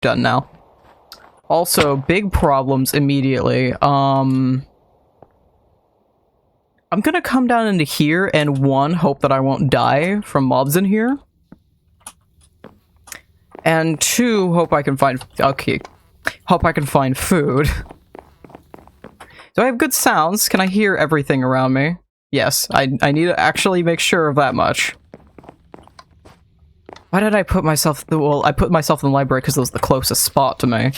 done now. Also, big problems immediately. I'm gonna come down into here and one, hope that I won't die from mobs in here. And two, hope I can find... Okay. Hope I can find food. Do I have good sounds? Can I hear everything around me? Yes, I need to actually make sure of that much. Why did I put myself... Well, I put myself in the library because it was the closest spot to me.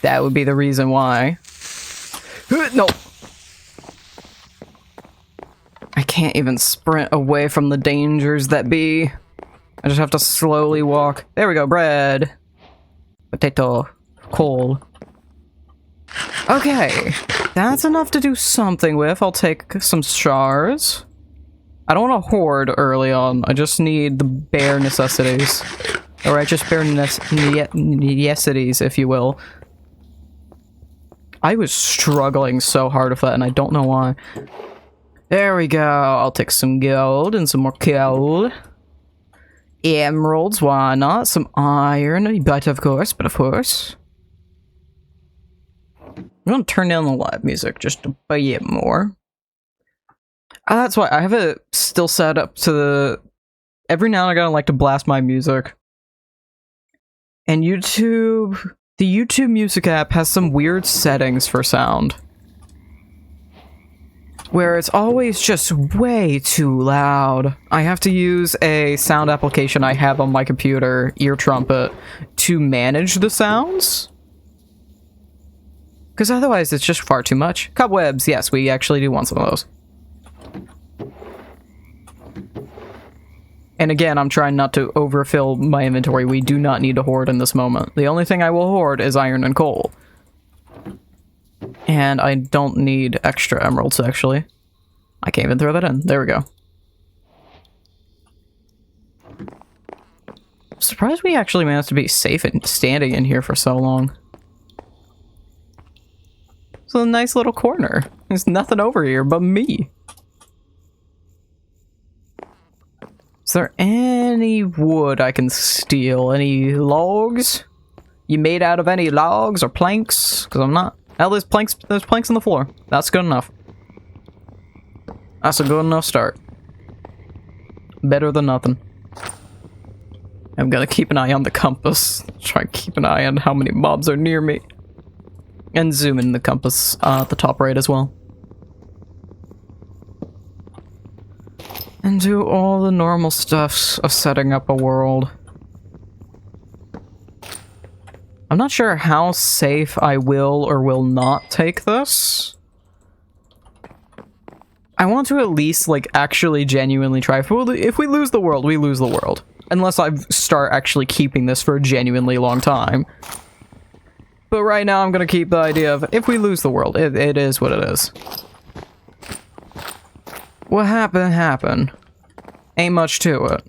That would be the reason why. No! I can't even sprint away from the dangers that be. I just have to slowly walk. There we go, bread. Potato. Coal. Okay. That's enough to do something with. I'll take some shards. I don't want to hoard early on. I just need the bare necessities. Alright, just bare necessities, if you will. I was struggling so hard with that, and I don't know why. There we go. I'll take some gold and some more coal. Emeralds, why not? Some iron, but of course. I'm gonna turn down the live music just a bit more. That's why I have it still set up to the... Every now and again I like to blast my music. And YouTube... The YouTube Music app has some weird settings for sound. Where it's always just way too loud. I have to use a sound application I have on my computer, Ear Trumpet, to manage the sounds. Because otherwise it's just far too much. Cobwebs, yes, we actually do want some of those. And again, I'm trying not to overfill my inventory. We do not need to hoard in this moment. The only thing I will hoard is iron and coal. And I don't need extra emeralds, actually. I can't even throw that in. There we go. I'm surprised we actually managed to be safe and standing in here for so long. It's a nice little corner. There's nothing over here but me. Is there any wood I can steal? Any logs? You made out of any logs or planks? Because I'm not. Oh, there's planks on the floor. That's good enough. That's a good enough start. Better than nothing. I'm gonna keep an eye on the compass. Try and keep an eye on how many mobs are near me. And zoom in the compass at the top right as well. And do all the normal stuff of setting up a world. I'm not sure how safe I will or will not take this. I want to at least, like, actually genuinely try. If we lose the world, we lose the world. Unless I start actually keeping this for a genuinely long time. But right now I'm gonna keep the idea of, if we lose the world, it is what it is. What happened. Ain't much to it.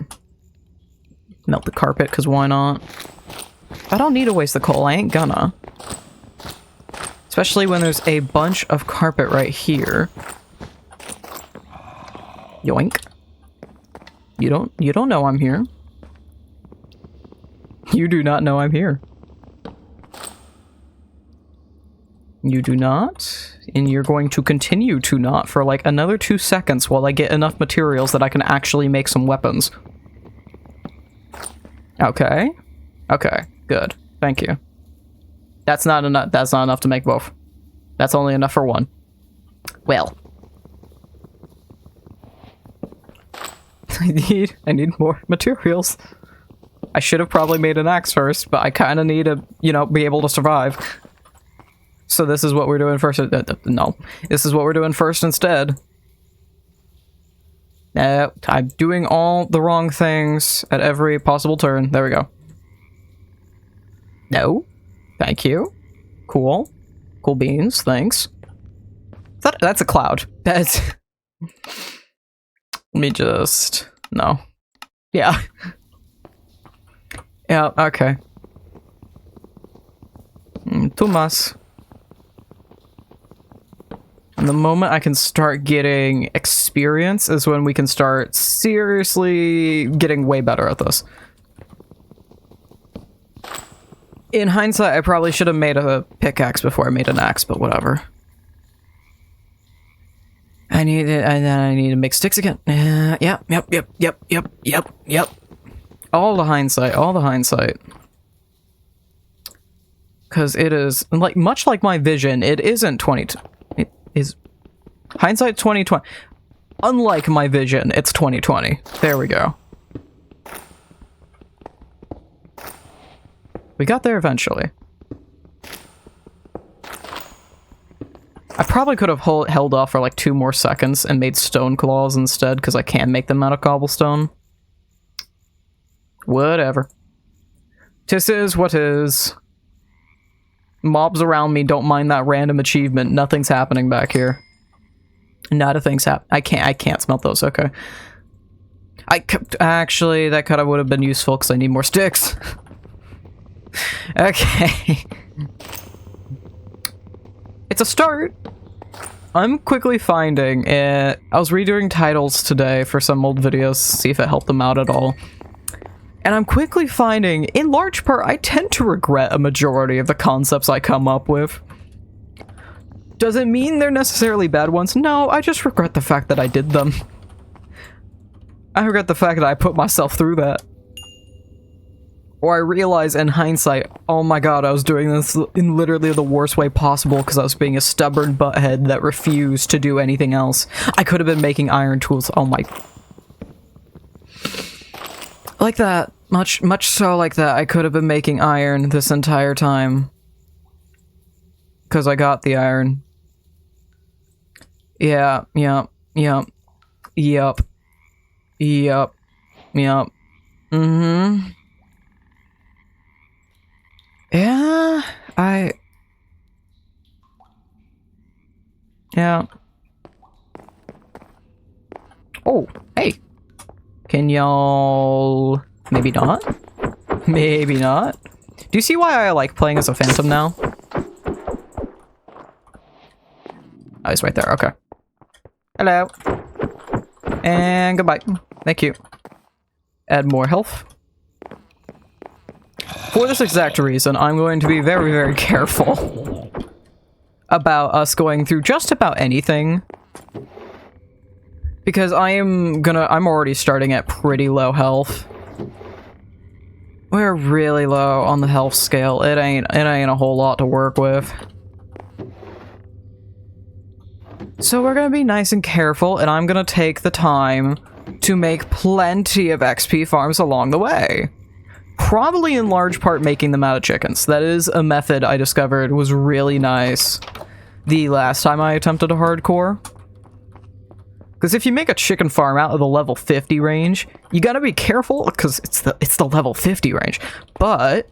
Melt the carpet, because why not? I don't need to waste the coal, I ain't gonna. Especially when there's a bunch of carpet right here. Yoink. You don't know I'm here. You do not know I'm here. You do not, and you're going to continue to not for like another 2 seconds while I get enough materials that I can actually make some weapons. Okay. Okay, good. Thank you. That's not enough to make both. That's only enough for one. Well. I need more materials. I should have probably made an axe first, but I kind of need to, you know, be able to survive. So this is what we're doing first. No. This is what we're doing first instead. I'm doing all the wrong things at every possible turn. There we go. No. Thank you. Cool. Cool beans. Thanks. That's a cloud. That's... Let me just... No. Yeah. Yeah, okay. Too much. And the moment I can start getting experience is when we can start seriously getting way better at this. In hindsight, I probably should have made a pickaxe before I made an axe, but whatever. And then I need to make sticks again. Yep. All the hindsight. Because it is, like, much like my vision, it isn't 20... It is... Hindsight 2020. Unlike my vision, it's 2020. There we go. We got there eventually. I probably could have held off for like 2 more seconds and made stone claws instead, because I can make them out of cobblestone. Whatever. Tis is what is. Mobs around me don't mind that random achievement. Nothing's happening back here. Not a thing's happening. I can't smelt those. Okay. Actually, that kind of would have been useful because I need more sticks. Okay. It's a start. I'm quickly finding it. I was redoing titles today for some old videos to see if it helped them out at all. And I'm quickly finding, in large part, I tend to regret a majority of the concepts I come up with. Does it mean they're necessarily bad ones? No, I just regret the fact that I did them. I regret the fact that I put myself through that. Or I realize in hindsight, oh my god, I was doing this in literally the worst way possible because I was being a stubborn butthead that refused to do anything else. I could have been making iron tools. Oh my... Like that. Much so like that. I could have been making iron this entire time. Because I got the iron. Yeah. Mm-hmm. Yeah, yeah. Oh, hey. Can y'all... Maybe not? Maybe not? Do you see why I like playing as a phantom now? Oh, he's right there, okay. Hello. And goodbye. Thank you. Add more health. For this exact reason, I'm going to be very, very careful about us going through just about anything. Because I'm already starting at pretty low health. We're really low on the health scale. It ain't a whole lot to work with. So we're gonna be nice and careful, and I'm gonna take the time to make plenty of XP farms along the way. Probably in large part making them out of chickens. That is a method I discovered was really nice the last time I attempted a hardcore. Because if you make a chicken farm out of the level 50 range, you gotta be careful because it's the level 50 range. But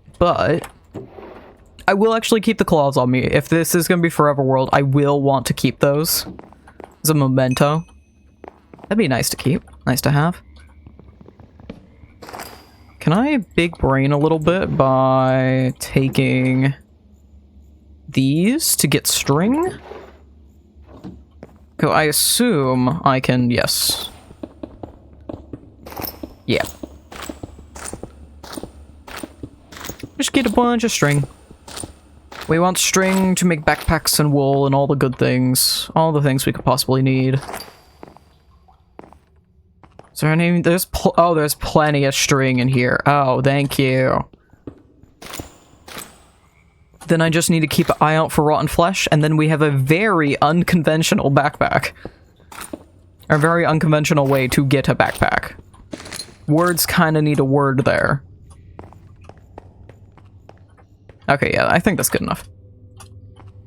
I will actually keep the claws on me. If this is gonna be Forever World, I will want to keep those as a memento. That'd be nice to keep, nice to have. Can I big brain a little bit by taking these to get string? So I assume I can, yes. Yeah. Just get a bunch of string. We want string to make backpacks and wool and all the good things. All the things we could possibly need. Is there any... There's plenty of string in here. Oh, thank you. Then I just need to keep an eye out for rotten flesh, and then we have a very unconventional backpack. A very unconventional way to get a backpack. Words kind of need a word there. Okay, yeah, I think that's good enough.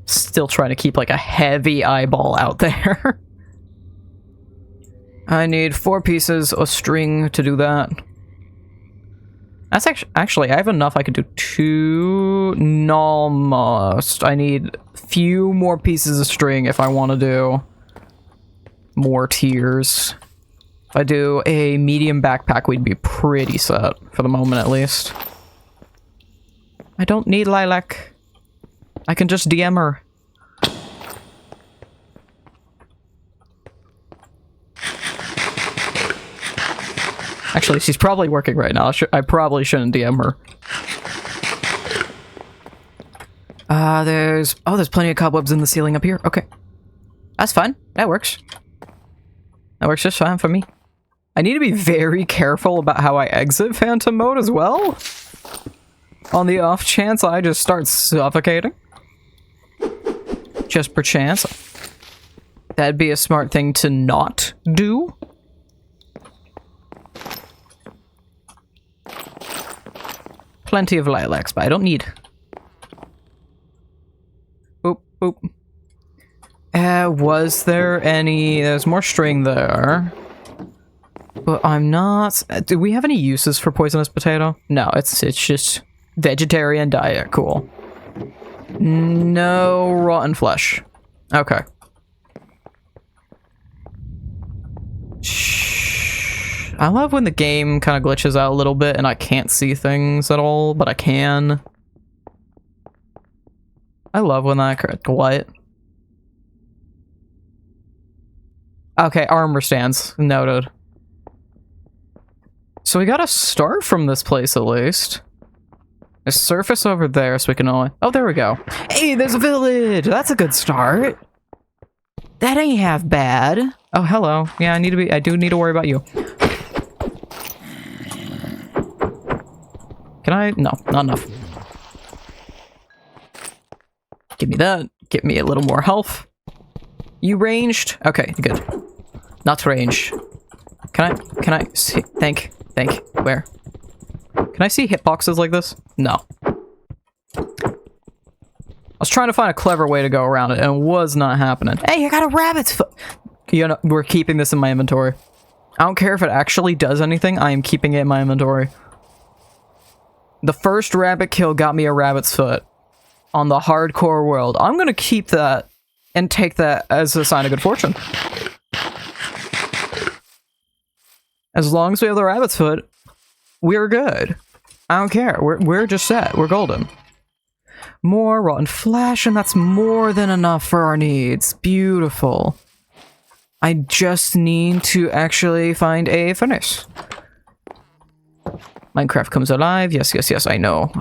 Still trying to keep, like, a heavy eyeball out there. I need 4 pieces of string to do that. That's actually, I have enough. I could do 2... almost. I need a few more pieces of string if I want to do more tiers. If I do a medium backpack, we'd be pretty set, for the moment at least. I don't need lilac. I can just DM her. Actually, she's probably working right now. I probably shouldn't DM her. There's plenty of cobwebs in the ceiling up here. Okay. That's fine. That works. That works just fine for me. I need to be very careful about how I exit Phantom mode as well. On the off chance I just start suffocating. Just per chance. That'd be a smart thing to not do. Plenty of lilacs, but I don't need. Boop, boop. Was there any... There's more string there. But I'm not... Do we have any uses for poisonous potato? No, it's just vegetarian diet. Cool. No rotten flesh. Okay. Shh. I love when the game kind of glitches out a little bit and I can't see things at all, but I can. I love when that occurs. What? Okay, armor stands. Noted. So we gotta start from this place at least. There's surface over there so we can only... Oh, there we go. Hey, there's a village! That's a good start. That ain't half bad. Oh, hello. Yeah, I do need to worry about you. Can I? No, not enough. Give me that. Get me a little more health. You ranged? Okay, good. Not ranged. Can I see? Thank. Where? Can I see hitboxes like this? No. I was trying to find a clever way to go around it, and it was not happening. Hey, I got a rabbit's foot! You know, we're keeping this in my inventory. I don't care if it actually does anything, I am keeping it in my inventory. The first rabbit kill got me a rabbit's foot. On the hardcore world. I'm gonna keep that, and take that as a sign of good fortune. As long as we have the rabbit's foot, we're good. I don't care. We're just set. We're golden. More rotten flesh, and that's more than enough for our needs. Beautiful. I just need to actually find a furnace. Minecraft comes alive. Yes, I know.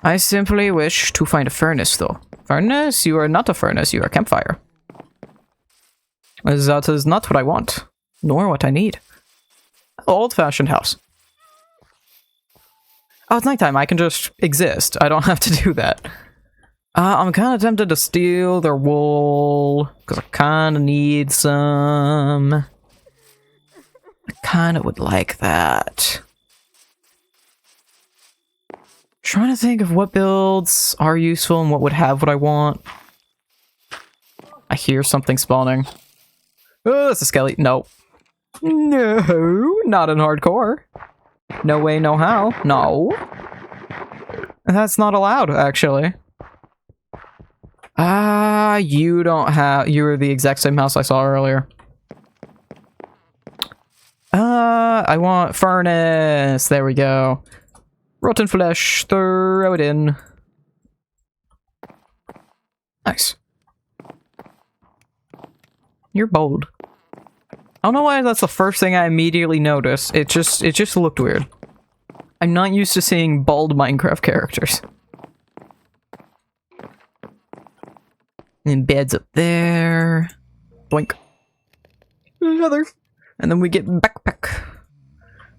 I simply wish to find a furnace, though. Furnace? You are not a furnace. You are a campfire. That is not what I want. Nor what I need. Old-fashioned house. Oh, it's nighttime. I can just exist. I don't have to do that. I'm kind of tempted to steal their wool. Because I kind of need some. I kind of would like that. Trying to think of what builds are useful and what would have what I want. I hear something spawning. Oh, it's a skelly. No. No, not in hardcore. No way, no how. No. That's not allowed, actually. You don't have... You're the exact same house I saw earlier. I want furnace. There we go. Rotten flesh. Throw it in. Nice. You're bold. I don't know why that's the first thing I immediately noticed. It just looked weird. I'm not used to seeing bald Minecraft characters. And beds up there. Blink. Another. And then we get backpack.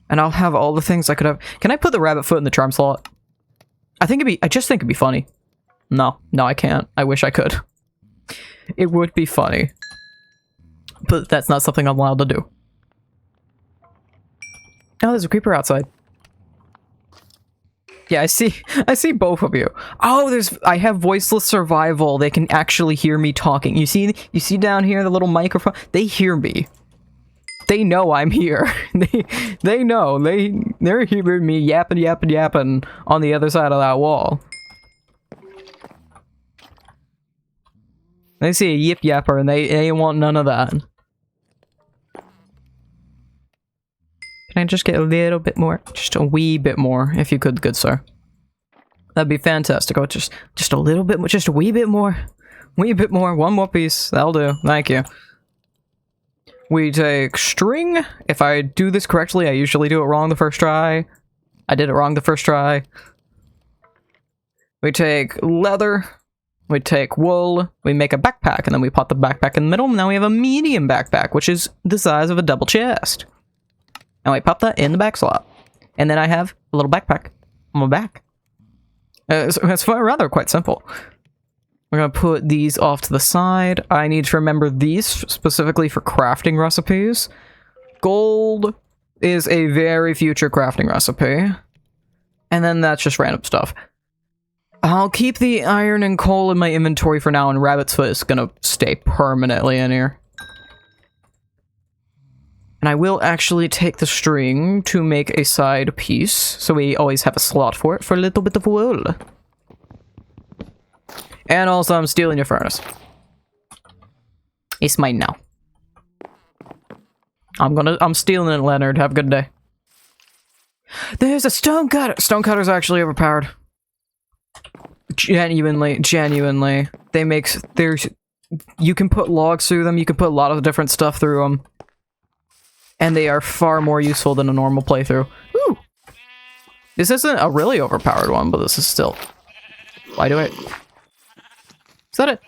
And I'll have all the things I could have. Can I put the rabbit foot in the charm slot? I just think it'd be funny. No, I can't. I wish I could. It would be funny. But that's not something I'm allowed to do. Oh, there's a creeper outside. Yeah, I see both of you. Oh, I have voiceless survival. They can actually hear me talking. You see down here the little microphone? They hear me. They know I'm here. they know. They're hearing me yapping on the other side of that wall. They see a yip yapper and they want none of that. Can I just get a little bit more? Just a wee bit more, if you could, good sir. That'd be fantastic. Oh, just a little bit more, just a wee bit more. Wee bit more, one more piece. That'll do. Thank you. We take string. If I do this correctly, I usually do it wrong the first try. I did it wrong the first try. We take leather. We take wool. We make a backpack, and then we put the backpack in the middle. And now we have a medium backpack, which is the size of a double chest. And we pop that in the back slot. And then I have a little backpack on my back. It's rather quite simple. We're going to put these off to the side. I need to remember these specifically for crafting recipes. Gold is a very future crafting recipe. And then that's just random stuff. I'll keep the iron and coal in my inventory for now, and rabbit's foot is going to stay permanently in here. And I will actually take the string to make a side piece, so we always have a slot for it for a little bit of wool. And also, I'm stealing your furnace. It's mine now. I'm stealing it, Leonard. Have a good day. There's a stone cutter. Stone cutter's actually overpowered. Genuinely. They make... You can put logs through them. You can put a lot of different stuff through them. And they are far more useful than a normal playthrough. Ooh! This isn't a really overpowered one, but this is still... Why do it? Is that it?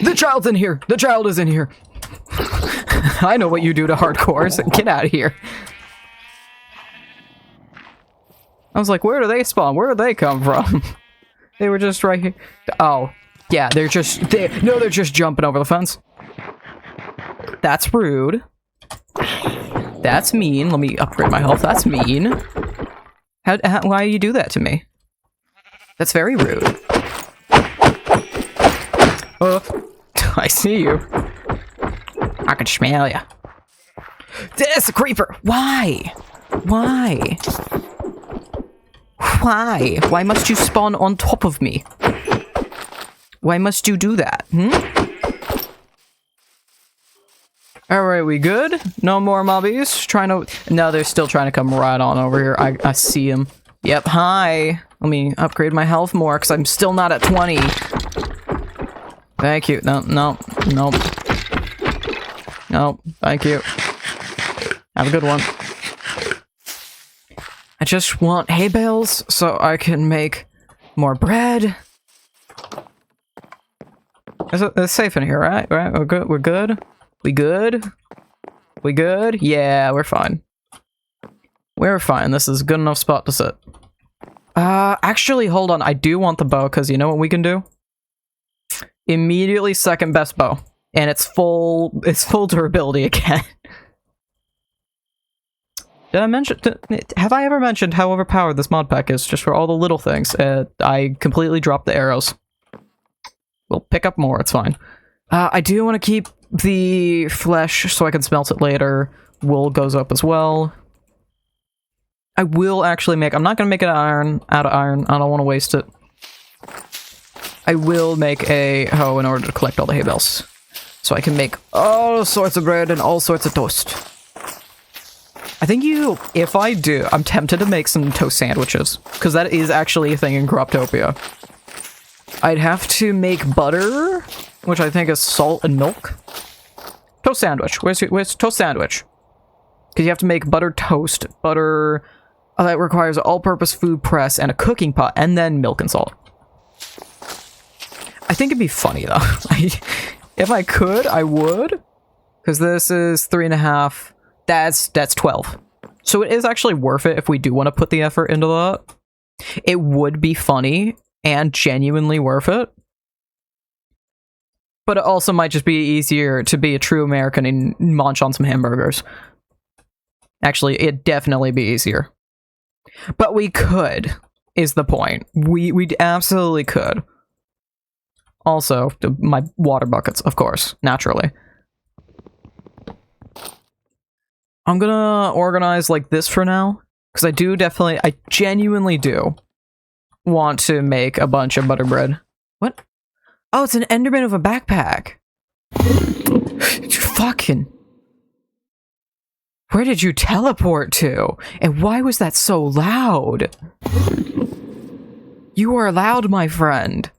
The child's in here! The child is in here! I know what you do to hardcores. Get out of here. I was like, where do they spawn? Where do they come from? They were just right here. Oh. Yeah, they're just... they're just jumping over the fence. That's rude. That's mean. Let me upgrade my health. That's mean. Why do you do that to me? That's very rude. I see you. I can smell you. There's a creeper. Why? Why? Why? Why must you spawn on top of me? Why must you do that? Alright, we good? No more mobbies? Trying to... No, they're still trying to come right on over here. I see them. Yep, hi. Let me upgrade my health more, because I'm still not at 20. Thank you. No. No, thank you. Have a good one. I just want hay bales, so I can make more bread. It's safe in here, right? Right? We're good? We're good? We good? We good? Yeah, we're fine. We're fine. This is a good enough spot to sit. Actually, hold on. I do want the bow, because you know what we can do? Immediately second best bow. And it's full durability again. Did I mention... Have I ever mentioned how overpowered this mod pack is, just for all the little things? I completely dropped the arrows. We'll pick up more, it's fine. I do want to keep the flesh so I can smelt it later. Wool goes up as well. I will actually make... I'm not going to make it out of iron. I don't want to waste it. I will make a hoe in order to collect all the hay bales. So I can make all sorts of bread and all sorts of toast. I think if I do, I'm tempted to make some toast sandwiches. Because that is actually a thing in Croptopia. I'd have to make butter, which I think is salt and milk. Toast sandwich. Where's toast sandwich? Because you have to make buttered toast, butter... that requires an all-purpose food press and a cooking pot, and then milk and salt. I think it'd be funny, though. If I could, I would. Because this is 3.5. That's 12. So it is actually worth it if we do want to put the effort into that. It would be funny and genuinely worth it. But it also might just be easier to be a true American and munch on some hamburgers. Actually, it'd definitely be easier. But we could, is the point. We absolutely could. Also, my water buckets, of course, naturally. I'm gonna organize like this for now, because I genuinely do want to make a bunch of butter bread. What? Oh, it's an Enderman of a backpack. Fucking... Where did you teleport to? And why was that so loud? You are loud, my friend.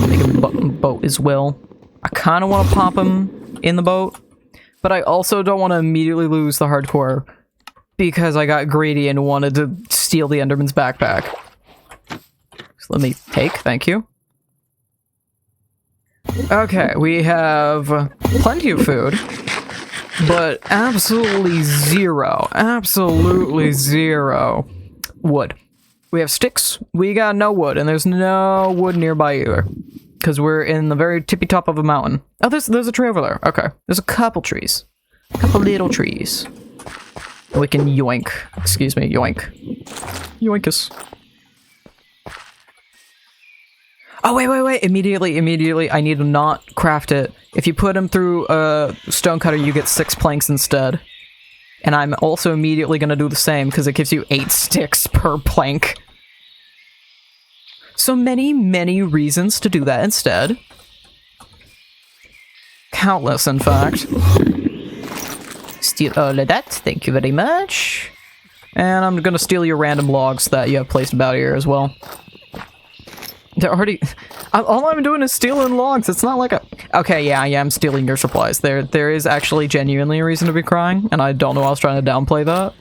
Make a boat as well. I kind of want to pop him in the boat, but I also don't want to immediately lose the hardcore because I got greedy and wanted to steal the Enderman's backpack. So let me take, thank you. Okay, we have plenty of food, but absolutely zero wood. We have sticks, we got no wood, and there's no wood nearby either. Because we're in the very tippy top of a mountain. Oh, there's a tree over there. Okay. There's a couple trees. A couple little trees. We can yoink. Excuse me, yoink. Yoinkus. Oh, wait. Immediately. I need to not craft it. If you put them through a stone cutter, you get 6 planks instead. And I'm also immediately going to do the same, because it gives you 8 sticks per plank. So many reasons to do that instead. Countless, in fact. Steal all of that, thank you very much. And I'm gonna steal your random logs that you have placed about here as well. They're already... all I'm doing is stealing logs, it's not like a... Okay, yeah, I'm stealing your supplies. There is actually genuinely a reason to be crying, and I don't know why I was trying to downplay that.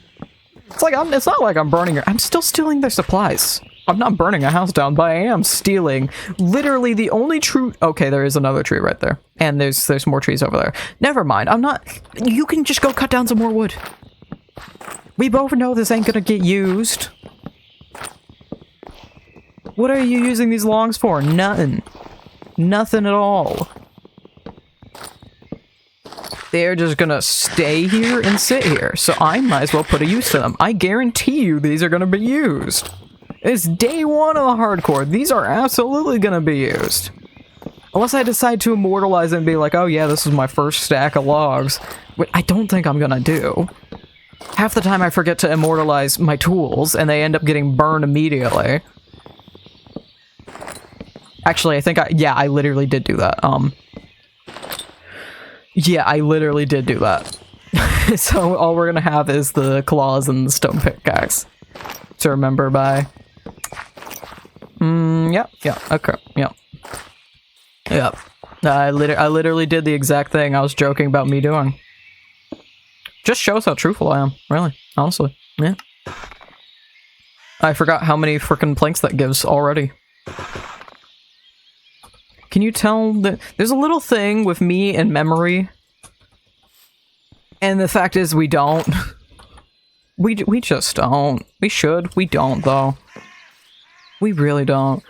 It's like, it's not like I'm burning I'm still stealing their supplies. I'm not burning a house down, but I am stealing literally the only true... Okay, there is another tree right there. And there's more trees over there. Never mind, I'm not... You can just go cut down some more wood. We both know this ain't gonna get used. What are you using these logs for? Nothing. Nothing at all. They're just gonna stay here and sit here, so I might as well put a use to them. I guarantee you these are gonna be used. It's day 1 of the hardcore. These are absolutely gonna be used. Unless I decide to immortalize it and be like, oh yeah, this is my first stack of logs. Which I don't think I'm gonna do. Half the time I forget to immortalize my tools, and they end up getting burned immediately. Actually, I think I literally did do that. Yeah, I literally did do that. So all we're gonna have is the claws and the stone pickaxe to remember by. Yeah, okay, yep. I literally did the exact thing I was joking about me doing. Just shows how truthful I am, really, honestly, yeah. I forgot how many frickin' planks that gives already. Can you tell that there's a little thing with me and memory? And the fact is we don't. We just don't. We should. We don't, though. We really don't.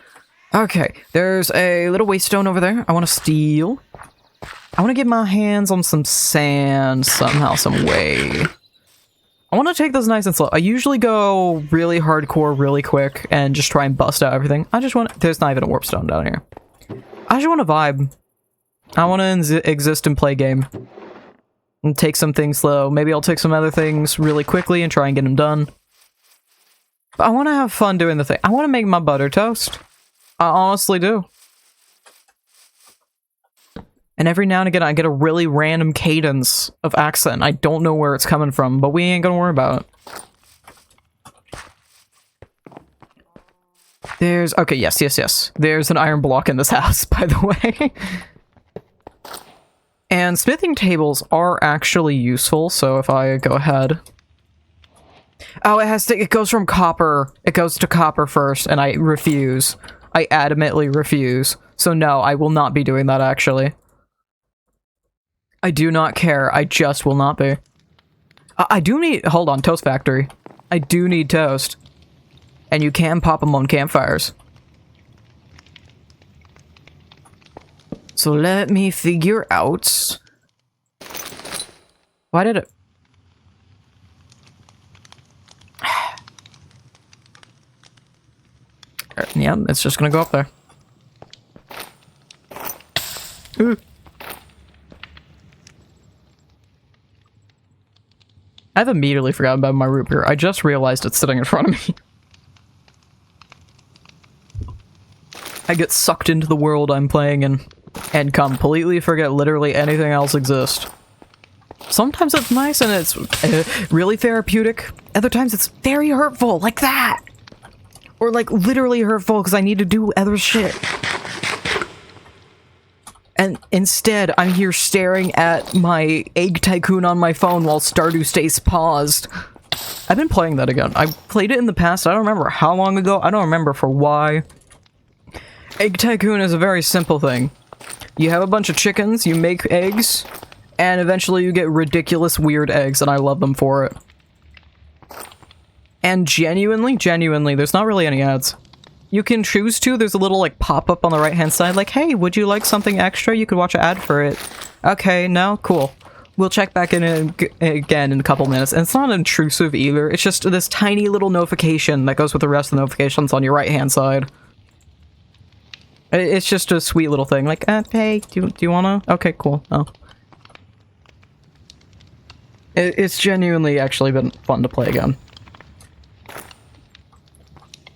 Okay, there's a little waystone over there. I want to steal. I want to get my hands on some sand somehow, some way. I want to take this nice and slow. I usually go really hardcore, really quick, and just try and bust out everything. I just want... There's not even a warp stone down here. I just want to vibe. I want to exist and play game. And take some things slow. Maybe I'll take some other things really quickly and try and get them done. But I want to have fun doing the thing. I want to make my butter toast. I honestly do. And every now and again I get a really random cadence of accent. I don't know where it's coming from, but we ain't gonna worry about it. There's... Okay, yes. There's an iron block in this house, by the way. And smithing tables are actually useful, so if I go ahead... Oh, it goes from copper. It goes to copper first, and I refuse. I adamantly refuse. So no, I will not be doing that, actually. I do not care. I just will not be. I do need... Hold on, Toast Factory. I do need toast. And you can pop them on campfires. So let me figure out... Why did it... Yeah, it's just gonna go up there. Ooh. I've immediately forgotten about my root beer. I just realized it's sitting in front of me. I get sucked into the world I'm playing in and completely forget literally anything else exists. Sometimes it's nice and it's really therapeutic. Other times it's very hurtful, like that. Or like literally hurtful because I need to do other shit. And instead, I'm here staring at my Egg Tycoon on my phone while Stardew stays paused. I've been playing that again. I played it in the past. I don't remember how long ago. I don't remember for why. Egg Tycoon is a very simple thing. You have a bunch of chickens, you make eggs, and eventually you get ridiculous weird eggs, and I love them for it. And genuinely, there's not really any ads. You can choose to. There's a little, like, pop-up on the right-hand side, like, hey, would you like something extra? You could watch an ad for it. Okay, no? Cool. We'll check back in again in a couple minutes. And it's not intrusive either. It's just this tiny little notification that goes with the rest of the notifications on your right-hand side. It's just a sweet little thing. Like, hey, do you wanna? Okay, cool. Oh. It's genuinely actually been fun to play again.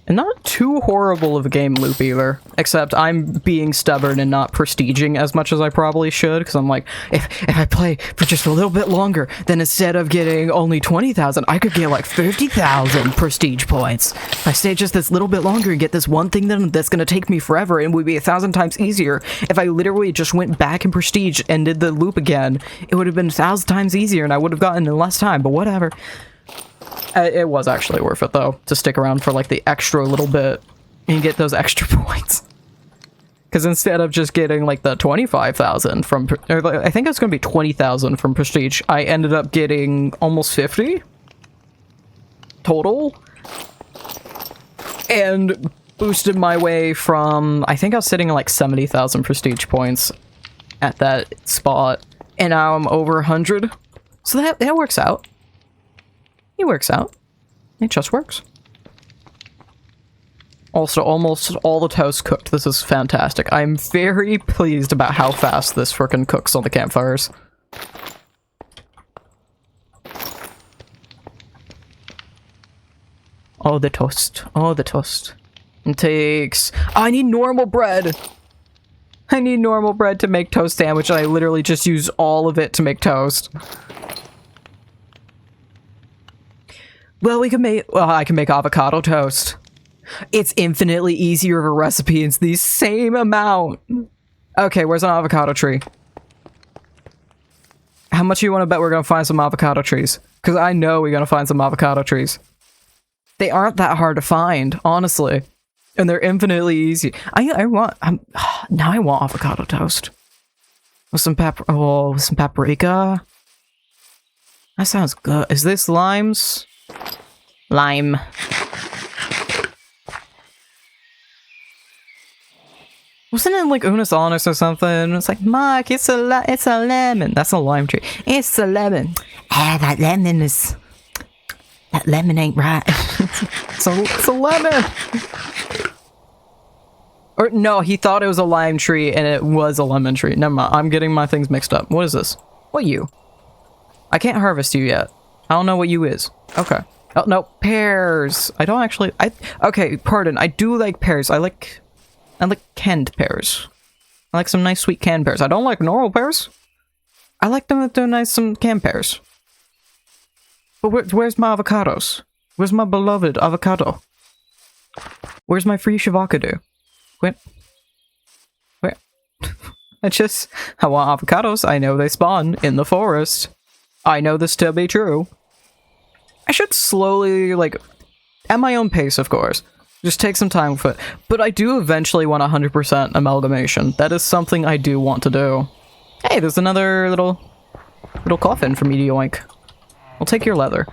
And not too horrible of a game loop either, except I'm being stubborn and not prestiging as much as I probably should, because I'm like, if I play for just a little bit longer, then instead of getting only 20,000, I could get like 50,000 prestige points. If I stay just this little bit longer and get this one thing that's gonna take me forever and would be 1,000 times easier, if I literally just went back in prestige and did the loop again, it would have been 1,000 times easier and I would have gotten in less time, but whatever. It was actually worth it, though, to stick around for, like, the extra little bit and get those extra points. Because instead of just getting, like, the 25,000 from... I think it was going to be 20,000 from Prestige, I ended up getting almost 50 total. And boosted my way from... I think I was sitting at, like, 70,000 Prestige points at that spot. And now I'm over 100. So that works out. It works out. It just works. Also, almost all the toast cooked. This is fantastic. I'm very pleased about how fast this frickin' cooks on the campfires. Oh, the toast. Oh, the toast. It takes... Oh, I need normal bread! I need normal bread to make toast sandwich, and I literally just use all of it to make toast. Well, we can make... Well, I can make avocado toast. It's infinitely easier of a recipe. It's the same amount. Okay, where's an avocado tree? How much do you want to bet we're going to find some avocado trees? Because I know we're going to find some avocado trees. They aren't that hard to find, honestly. And they're infinitely easy. Now I want avocado toast. With some with some paprika. That sounds good. Is this limes? Lime. Wasn't it like Unis Honest or something? It's like, Mark, it's a lemon. That's a lime tree. It's a lemon. Ah, that lemon ain't right. it's a lemon. Or no, he thought it was a lime tree and it was a lemon tree. Never mind. I'm getting my things mixed up. What is this? What you? I can't harvest you yet. I don't know what you is. Okay. Oh, no. Pears. I don't actually... Okay, pardon. I do like pears. I like canned pears. I like some nice sweet canned pears. I don't like normal pears. I like them if they're nice some canned pears. But where's my avocados? Where's my beloved avocado? Where's my free shavacado? Where? I want avocados. I know they spawn in the forest. I know this to be true. I should slowly, like, at my own pace, of course, just take some time with it. But I do eventually want 100% amalgamation. That is something I do want to do. Hey, there's another little coffin for me to yoink. I'll take your leather.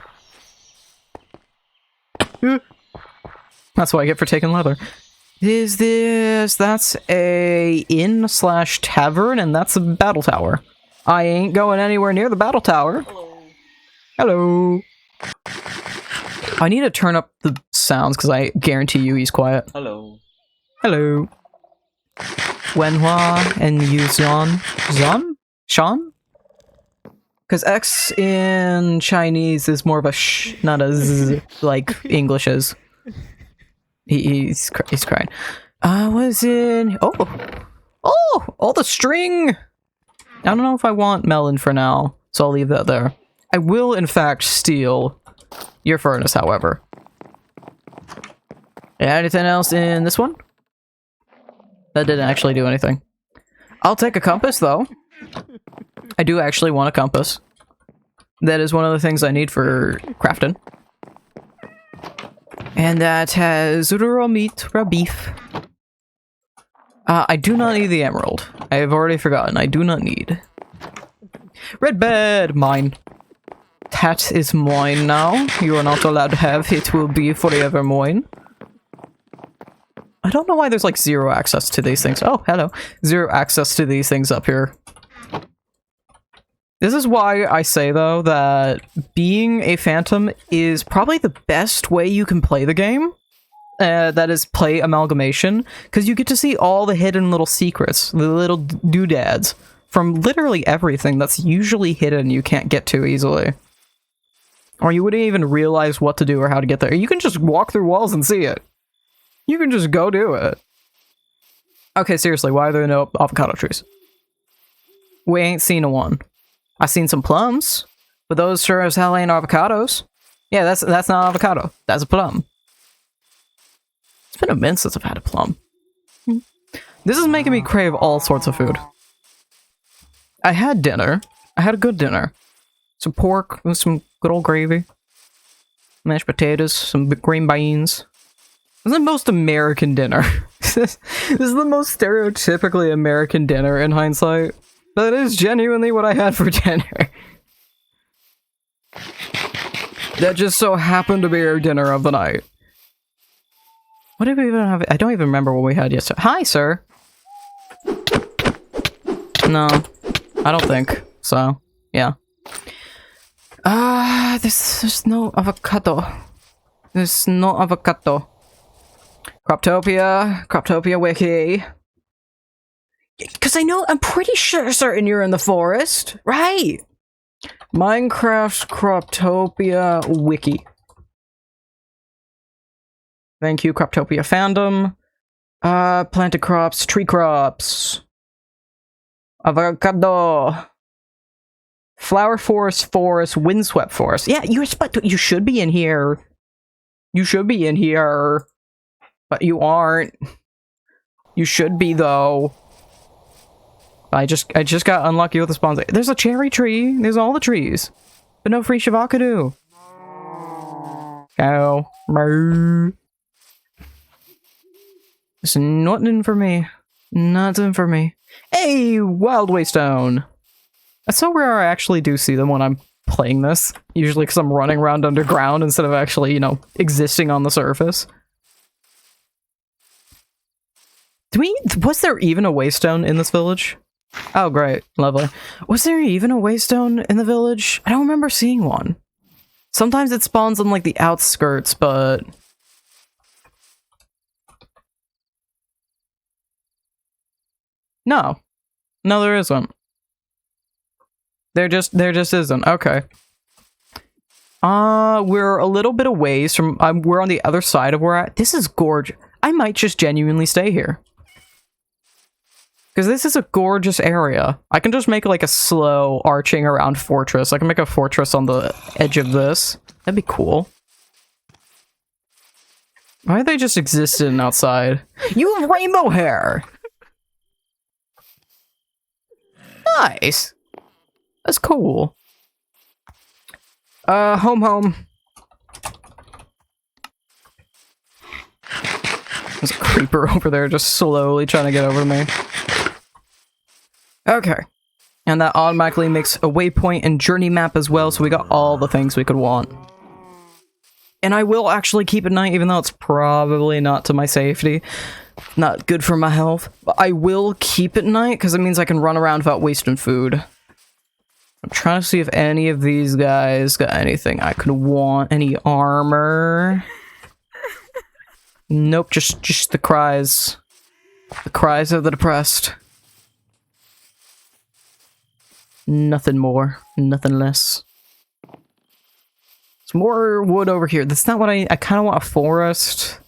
That's what I get for taking leather. That's a inn/tavern, and that's a battle tower. I ain't going anywhere near the battle tower. Hello. I need to turn up the sounds because I guarantee you he's quiet. Hello. Hello. Wenhua and Yuzon. Sean? Because X in Chinese is more of a sh, not a z, like English is. He's crying. I was in... Oh, the string! I don't know if I want melon for now, so I'll leave that there. I will, in fact, steal your furnace, however. Anything else in this one? That didn't actually do anything. I'll take a compass, though. I do actually want a compass. That is one of the things I need for crafting. And that has raw meat, raw beef. I do not need the emerald. I have already forgotten. I do not need. Red bed! Mine. That is mine now. You are not allowed to have. It will be forever mine. I don't know why there's like zero access to these things. Oh, hello. Zero access to these things up here. This is why I say, though, that being a phantom is probably the best way you can play the game. That is, play Amalgamation. Because you get to see all the hidden little secrets, the little doodads, from literally everything that's usually hidden you can't get to easily. Or you wouldn't even realize what to do or how to get there. You can just walk through walls and see it. You can just go do it. Okay, seriously, why are there no avocado trees? We ain't seen a one. I seen some plums, but those sure as hell ain't avocados. Yeah, that's not avocado. That's a plum. It's been a minute since I've had a plum. This is making me crave all sorts of food. I had dinner. I had a good dinner. Some pork with some good old gravy. Mashed potatoes, some green beans. This is the most American dinner. This is the most stereotypically American dinner in hindsight. But it is genuinely what I had for dinner. That just so happened to be our dinner of the night. What did we even have? I don't even remember what we had yesterday. Hi, sir. No, I don't think so. Yeah. There's no avocado. There's no avocado. Croptopia wiki. Because I'm pretty certain you're in the forest, right? Minecraft Croptopia wiki. Thank you, Croptopia fandom. Planted crops, tree crops. Avocado. Flower forest, windswept forest. Yeah, you should be in here. You should be in here. But you aren't. You should be, though. I just got unlucky with the spawns. There's a cherry tree. There's all the trees. But no free shavakadu. Cow. Moo. It's nothing for me. Nothing for me. Hey, Wild Waystone. That's so rare I actually do see them when I'm playing this. Usually because I'm running around underground instead of actually, you know, existing on the surface. Was there even a waystone in this village? Oh, great. Lovely. Was there even a waystone in the village? I don't remember seeing one. Sometimes it spawns on, like, the outskirts, but... No. No, there isn't. There just isn't. Okay. We're a little bit away from... we're on the other side of where this is gorgeous. I might just genuinely stay here. Because this is a gorgeous area. I can just make like a slow arching around fortress. I can make a fortress on the edge of this. That'd be cool. Why are they just existing outside? You have rainbow hair! Nice. That's cool. Home. There's a creeper over there just slowly trying to get over to me. Okay. And that automatically makes a waypoint and journey map as well, so we got all the things we could want. And I will actually keep at night, even though it's probably not to my safety. Not good for my health. But I will keep at night, because it means I can run around without wasting food. I'm trying to see if any of these guys got anything I could want. Any armor? Nope, just the cries. The cries of the depressed. Nothing more, nothing less. Some more wood over here. That's not what I kind of want a forest.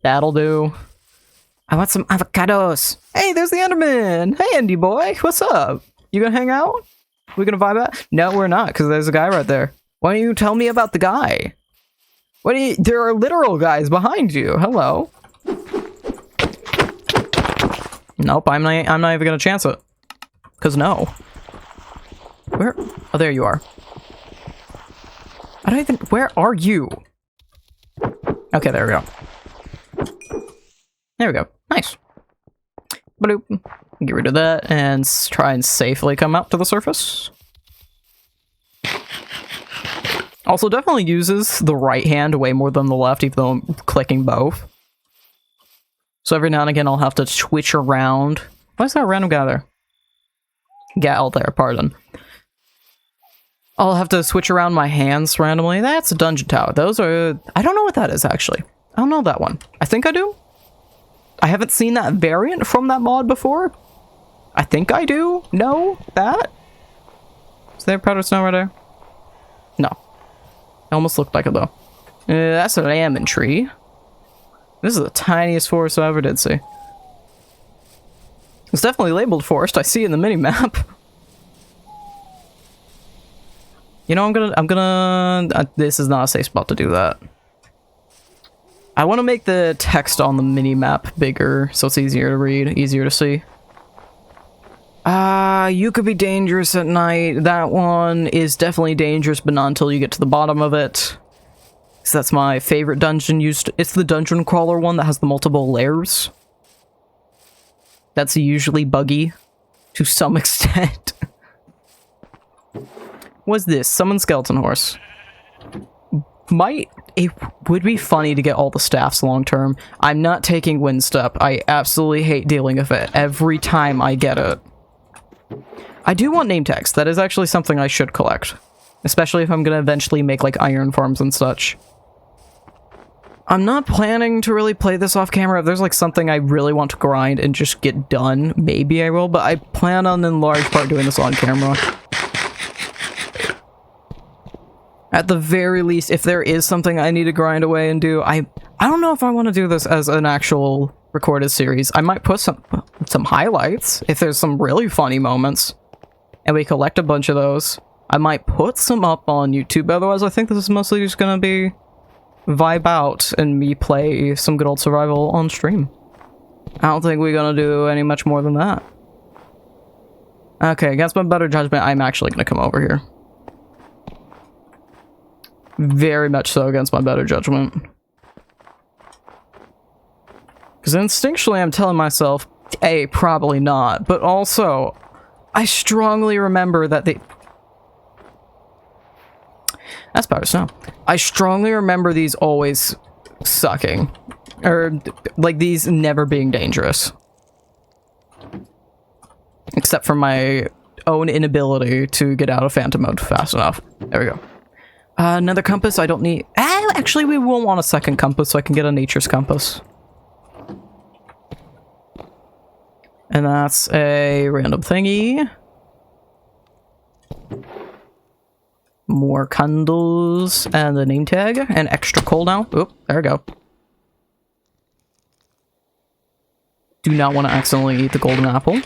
That'll do. I want some avocados. Hey, there's the Enderman. Hey, Andy boy, what's up? You gonna hang out? We gonna vibe out? No, we're not, because there's a guy right there. Why don't you tell me about the guy? There are literal guys behind you. Hello. Nope, I'm not even gonna chance it. Cause no. Where? Oh, there you are. I don't even... Where are you? Okay, there we go. There we go. Nice. Bloop. Get rid of that and try and safely come out to the surface. Also, definitely uses the right hand way more than the left, even though I'm clicking both. So every now and again, I'll have to switch around. Why is that a random guy there? Gal there, pardon. I'll have to switch around my hands randomly. That's a dungeon tower. Those are... I don't know what that is, actually. I don't know that one. I think I do. I haven't seen that variant from that mod before. I think I do know that. Is there powdered snow right there? No. It almost looked like it, though. That's a lemon tree. This is the tiniest forest I ever did see. It's definitely labeled forest. I see in the mini-map. You know, I'm gonna this is not a safe spot to do that. I want to make the text on the mini-map bigger, so it's easier to read, easier to see. You could be dangerous at night. That one is definitely dangerous, but not until you get to the bottom of it. So that's my favorite dungeon used. It's the dungeon crawler one that has the multiple layers. That's usually buggy to some extent. What's this? Summon skeleton horse. It would be funny to get all the staffs long term. I'm not taking Windstep. I absolutely hate dealing with it every time I get it. I do want name tags. That is actually something I should collect. Especially if I'm gonna eventually make like iron farms and such. I'm not planning to really play this off camera. If there's like something I really want to grind and just get done, maybe I will, but I plan on in large part doing this on camera. At the very least, if there is something I need to grind away and do, I don't know if I want to do this as an actual recorded series. I might put some highlights if there's some really funny moments, and we collect a bunch of those. I might put some up on YouTube, otherwise I think this is mostly just gonna be vibe out and me play some good old survival on stream. I don't think we're gonna do any much more than that. Okay, against my better judgment, I'm actually gonna come over here. Very much so against my better judgment. Because instinctually I'm telling myself, A, probably not, but also, I strongly remember that that's powder snow. I strongly remember these always sucking. Or, like, these never being dangerous. Except for my own inability to get out of phantom mode fast enough. There we go. Another compass I don't need. Actually, we will want a second compass so I can get a nature's compass. And that's a random thingy. More candles and a name tag and extra coal now. Oop, there we go. Do not want to accidentally eat the golden apple.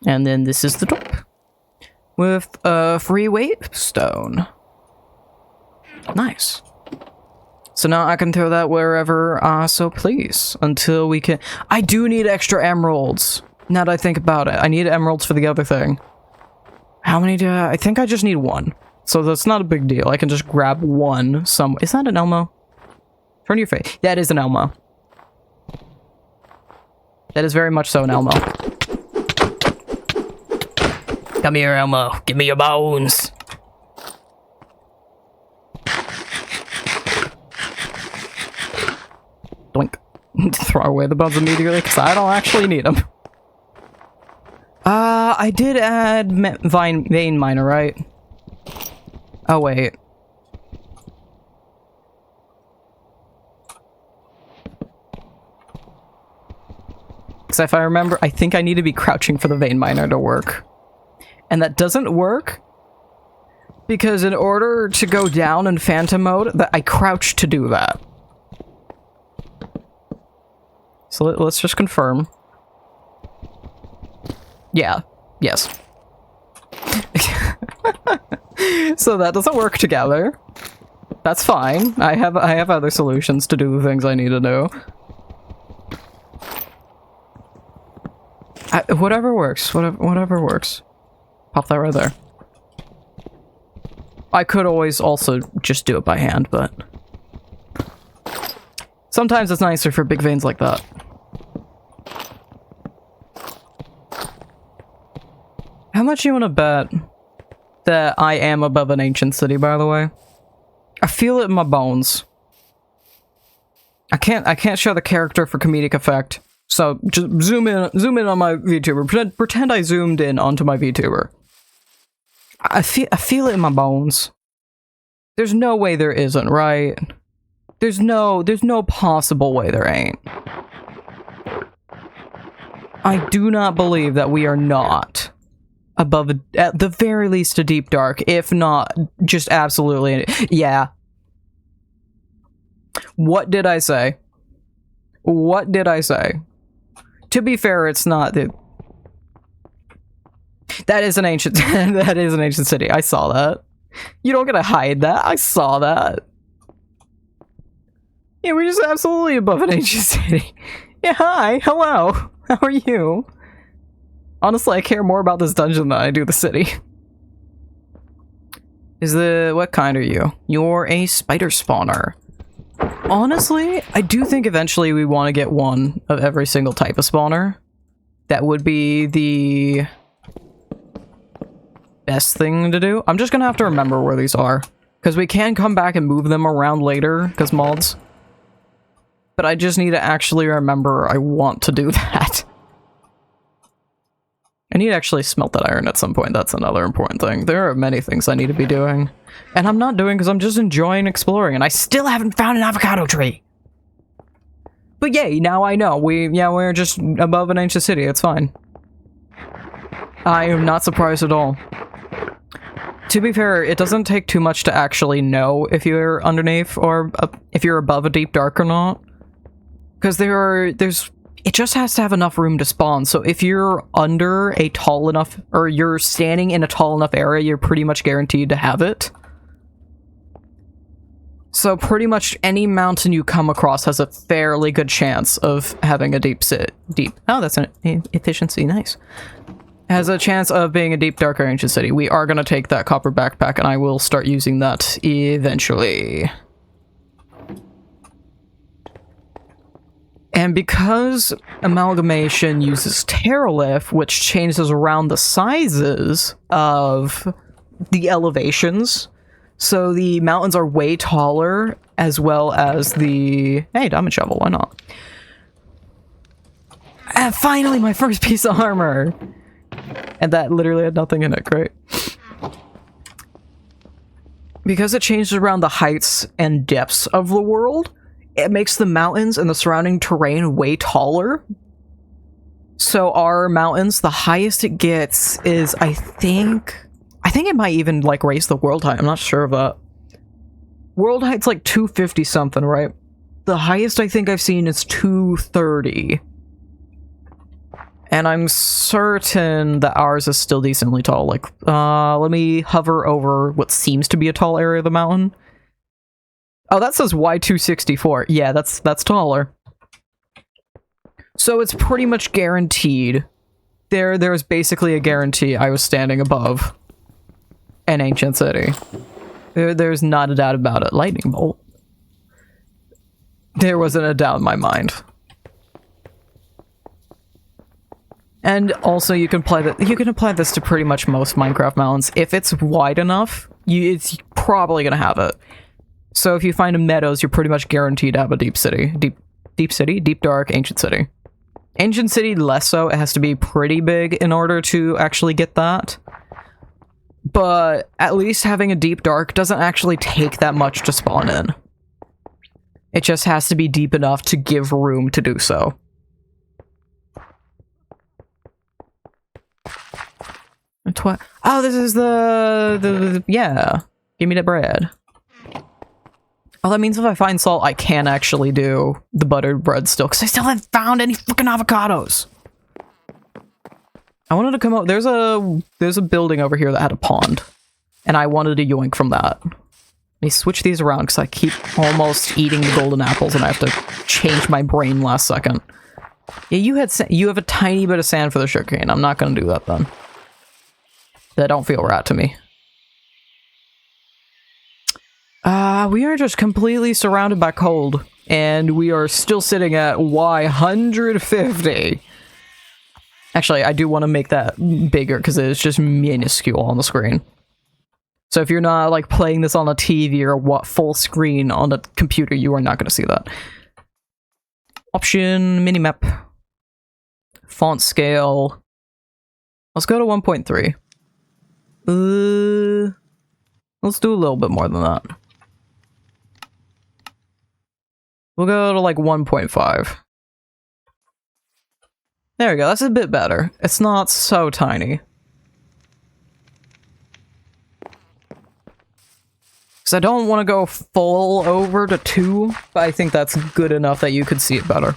And then this is the top. With a free weight stone. Nice. So now I can throw that wherever so please. Until we can... I do need extra emeralds. Now that I think about it. I need emeralds for the other thing. How many do I think I just need one. So that's not a big deal. I can just grab one some... Is that an Elmo? Turn your face. That is an Elmo. That is very much so an Elmo. Come here, Elmo. Give me your bones. Doink. Throw away the bones immediately because I don't actually need them. I did add vein miner, right? Oh, wait. Because if I remember, I think I need to be crouching for the vein miner to work. And that doesn't work because in order to go down in phantom mode, I crouch to do that. So let's just confirm. Yeah. Yes. So that doesn't work together. That's fine. I have other solutions to do the things I need to do. Whatever works. Whatever works. Pop that right there. I could always also just do it by hand, but Sometimes it's nicer for big veins like that. How much you want to bet that I am above an ancient city, by the way? I feel it in my bones. I can't show the character for comedic effect. So just zoom in on my VTuber. Pretend I zoomed in onto my VTuber. I feel it in my bones. There's no way there isn't, right? There's no possible way there ain't. I do not believe that we are not above, at the very least, a deep dark, if not just absolutely. Yeah. What did I say? What did I say? To be fair, it's not the. That is an ancient. That is an ancient city. I saw that. You don't gotta hide that. I saw that. Yeah, we're just absolutely above an ancient city. Yeah, hi, hello. How are you? Honestly, I care more about this dungeon than I do the city. What kind are you? You're a spider spawner. Honestly, I do think eventually we want to get one of every single type of spawner. That would be the best thing to do. I'm just gonna have to remember where these are, because we can come back and move them around later, because mods. But I just need to actually remember I want to do that. I need to actually smelt that iron at some point. That's another important thing. There are many things I need to be doing. And I'm not doing because I'm just enjoying exploring, and I still haven't found an avocado tree. But yay, now I know. We're just above an ancient city. It's fine. I am not surprised at all. To be fair, it doesn't take too much to actually know if you're underneath or if you're above a deep dark or not. Because it just has to have enough room to spawn. So if you're under a tall enough, or you're standing in a tall enough area, you're pretty much guaranteed to have it. So pretty much any mountain you come across has a fairly good chance of having a oh, that's an efficiency, nice. Has a chance of being a deep, dark, or ancient city. We are going to take that copper backpack, and I will start using that eventually. And because Amalgamation uses Terralith, which changes around the sizes of the elevations, so the mountains are way taller, as well as the... Hey, diamond shovel, why not? Finally, my first piece of armor! And that literally had nothing in it, great. Because it changes around the heights and depths of the world, it makes the mountains and the surrounding terrain way taller. So our mountains, the highest it gets is, I think it might even, like, raise the world height. I'm not sure of that. World height's like 250 something, right? The highest I think I've seen is 230. And I'm certain that ours is still decently tall. Like, let me hover over what seems to be a tall area of the mountain. Oh, that says Y264. Yeah, that's taller. So it's pretty much guaranteed. There's basically a guarantee I was standing above an ancient city. There's not a doubt about it. Lightning bolt. There wasn't a doubt in my mind. And also, you can apply this to pretty much most Minecraft mountains. If it's wide enough, it's probably gonna have it. So if you find meadows, you're pretty much guaranteed to have a deep city. Deep city? Deep dark, ancient city. Ancient city, less so. It has to be pretty big in order to actually get that. But at least having a deep dark doesn't actually take that much to spawn in. It just has to be deep enough to give room to do so. Oh, this is yeah. Give me the bread. Oh, that means if I find salt, I can actually do the buttered bread still, because I still haven't found any fucking avocados. I wanted to come up. There's a building over here that had a pond, and I wanted to yoink from that. Let me switch these around because I keep almost eating the golden apples, and I have to change my brain last second. Yeah, you have a tiny bit of sand for the sugarcane. I'm not gonna do that then. That don't feel right to me. We are just completely surrounded by cold. and we are still sitting at Y150. Actually, I do want to make that bigger because it's just minuscule on the screen. So if you're not like playing this on a TV or what full screen on a computer, you are not going to see that. Option, minimap, font scale. Let's go to 1.3. Let's do a little bit more than that. We'll go to like 1.5. There we go, that's a bit better. It's not so tiny. Because I don't want to go full over to 2, but I think that's good enough that you could see it better.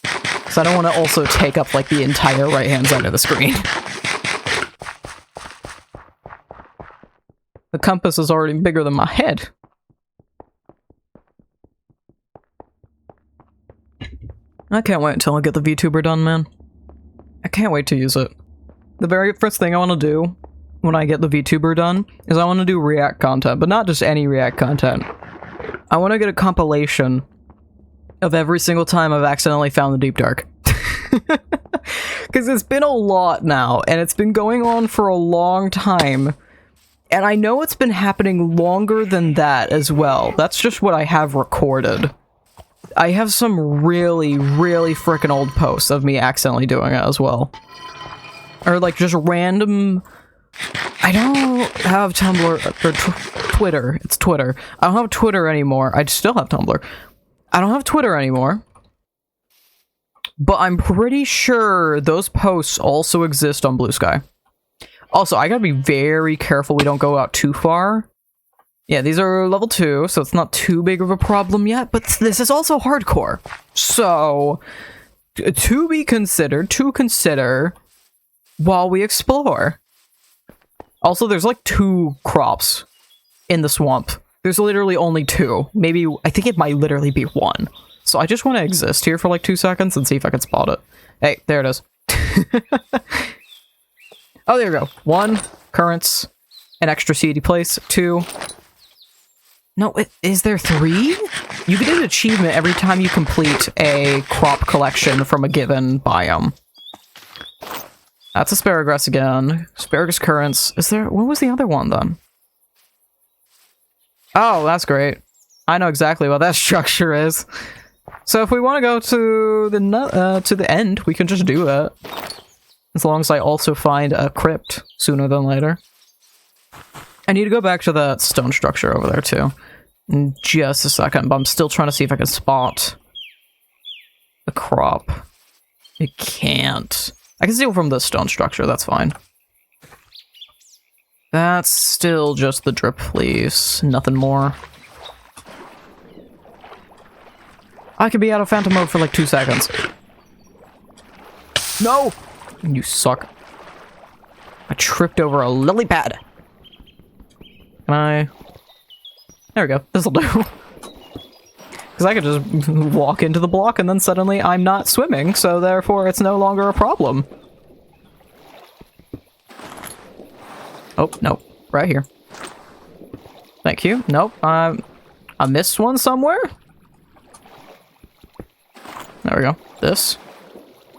Because I don't want to also take up like the entire right-hand side of the screen. The compass is already bigger than my head. I can't wait until I get the VTuber done, man. I can't wait to use it. The very first thing I want to do when I get the VTuber done is I want to do React content, but not just any React content. I want to get a compilation of every single time I've accidentally found the Deep Dark. Because it's been a lot now, and it's been going on for a long time. And I know it's been happening longer than that as well. That's just what I have recorded. I have some really, really frickin' old posts of me accidentally doing it as well. Or like just random... I don't have Tumblr or Twitter. It's Twitter. I don't have Twitter anymore. I still have Tumblr. I don't have Twitter anymore. But I'm pretty sure those posts also exist on Blue Sky. Also, I gotta be very careful we don't go out too far. Yeah, these are level 2, so it's not too big of a problem yet, but this is also hardcore. So, to be considered, to consider while we explore. Also, there's like 2 crops in the swamp. There's literally only 2. Maybe, I think it might literally be 1. So I just want to exist here for like 2 seconds and see if I can spot it. Hey, there it is. Oh, there we go. 1, currants, an extra seedy place, 2. No, is there 3? You get an achievement every time you complete a crop collection from a given biome. That's asparagus again. Asparagus currants. Is there... What was the other one, then? Oh, that's great. I know exactly what that structure is. So if we want to go to the end, we can just do it. As long as I also find a crypt sooner than later. I need to go back to that stone structure over there, too. In just a second, but I'm still trying to see if I can spot the crop. I can't. I can see it from the stone structure, that's fine. That's still just the drip leaves, nothing more. I could be out of phantom mode for like 2 seconds. No! You suck. I tripped over a lily pad. Can I... There we go. This'll do. Because I could just walk into the block and then suddenly I'm not swimming, so therefore it's no longer a problem. Oh, no. Right here. Thank you. Nope. I missed one somewhere? There we go. This.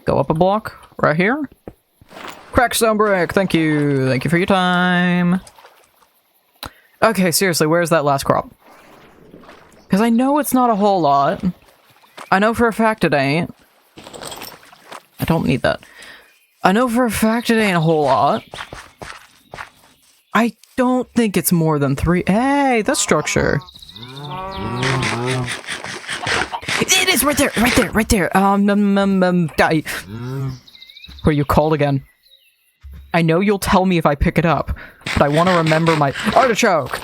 Go up a block. Right here. Crackstone brick! Thank you! Thank you for your time! Okay, seriously, where's that last crop? Because I know it's not a whole lot. I know for a fact it ain't. I don't need that. I know for a fact it ain't a whole lot. I don't think it's more than 3. Hey, the structure. It is right there! Right there! Right there! What are you called again? I know you'll tell me if I pick it up, but I want to remember my- Artichoke!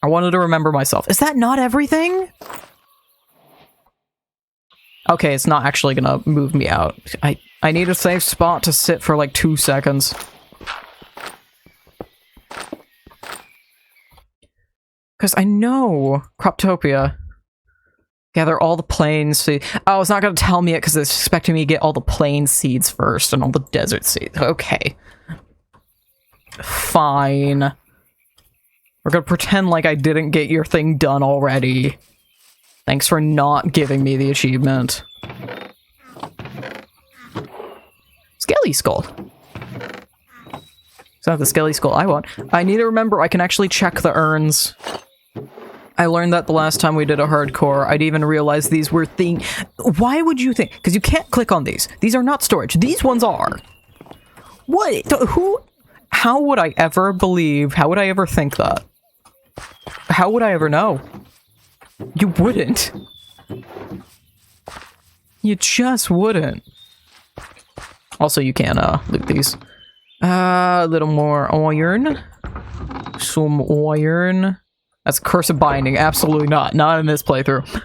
I wanted to remember myself. Is that not everything? Okay, it's not actually gonna move me out. I need a safe spot to sit for like 2 seconds. Because I know Croptopia. Gather all the plain seeds. Oh, it's not going to tell me it because it's expecting me to get all the plain seeds first and all the desert seeds. Okay. Fine. We're gonna pretend like I didn't get your thing done already. Thanks for not giving me the achievement. Skelly skull. It's not the skelly skull I want. I need to remember I can actually check the urns. I learned that the last time we did a hardcore. I'd even realize these were Why would you think? Because you can't click on these. These are not storage. These ones are. What? Who? How would I ever believe? How would I ever think that? How would I ever know? You wouldn't. You just wouldn't. Also, you can loot these. A little more iron. Some iron. That's Curse of Binding. Absolutely not. Not in this playthrough.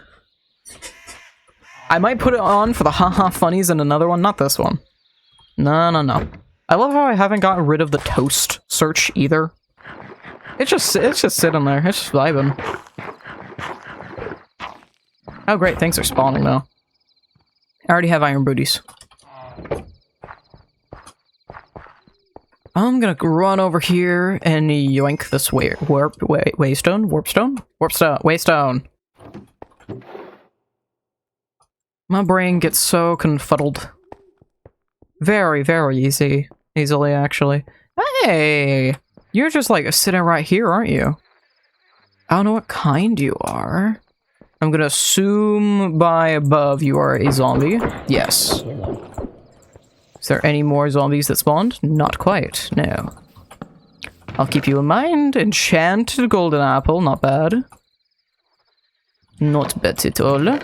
I might put it on for the haha funnies in another one. Not this one. No, no, no. I love how I haven't gotten rid of the toast search either. It's just sitting there. It's just vibing. Oh great, things are spawning though. I already have iron booties. I'm gonna run over here and yoink this waystone. My brain gets so confuddled. Very, very easily actually. Hey! You're just like sitting right here, aren't you? I don't know what kind you are. I'm gonna assume by above you are a zombie. Yes. Is there any more zombies that spawned? Not quite, no. I'll keep you in mind. Enchanted golden apple, not bad. Not bad at all.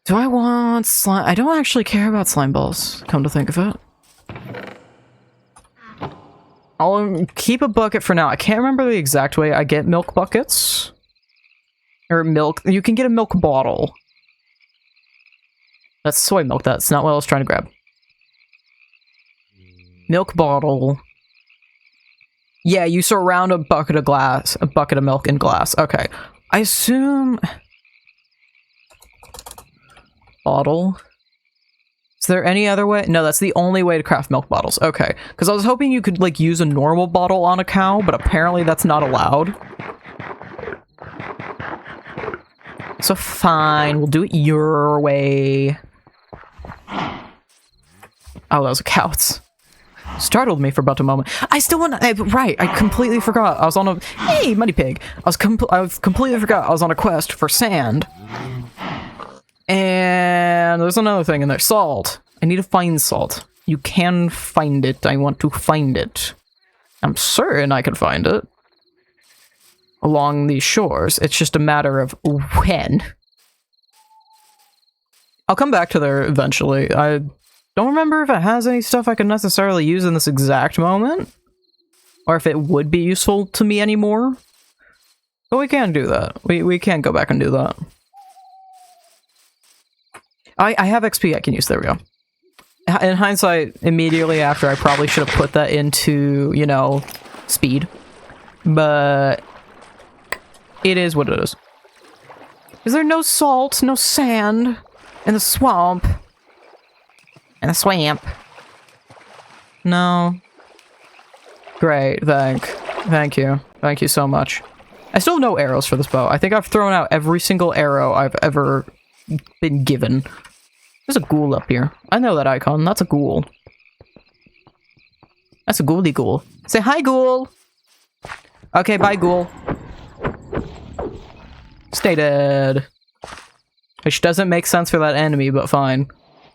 Do I want slime? I don't actually care about slime balls, come to think of it. I'll keep a bucket for now. I can't remember the exact way I get milk buckets. Or milk. You can get a milk bottle. That's soy milk. That's not what I was trying to grab. Milk bottle. Yeah, you surround a bucket of milk in glass. Okay. I assume... Bottle. Is there any other way? No, that's the only way to craft milk bottles. Okay. Because I was hoping you could, like, use a normal bottle on a cow, but apparently that's not allowed. So fine, we'll do it your way. Oh, that was a cow. It's startled me for about a moment. I still want to... Right, I completely forgot. I was on a... Hey, Muddy Pig! I completely forgot I was on a quest for sand. And there's another thing in there. Salt. I need to find salt. You can find it. I want to find it. I'm certain I can find it. Along these shores. It's just a matter of when. I'll come back to there eventually. I don't remember if it has any stuff I can necessarily use in this exact moment. Or if it would be useful to me anymore. But we can do that. We can go back and do that. I have XP I can use. There we go. In hindsight, immediately after, I probably should have put that into, you know, speed. But it is what it is. Is there no salt, no sand in the swamp? In the swamp. No. Great, thank you. Thank you so much. I still have no arrows for this bow. I think I've thrown out every single arrow I've ever been given. There's a ghoul up here. I know that icon. That's a ghoul. That's a ghouly ghoul. Say hi, ghoul! Okay, bye, ghoul. Stay dead. Which doesn't make sense for that enemy, but fine.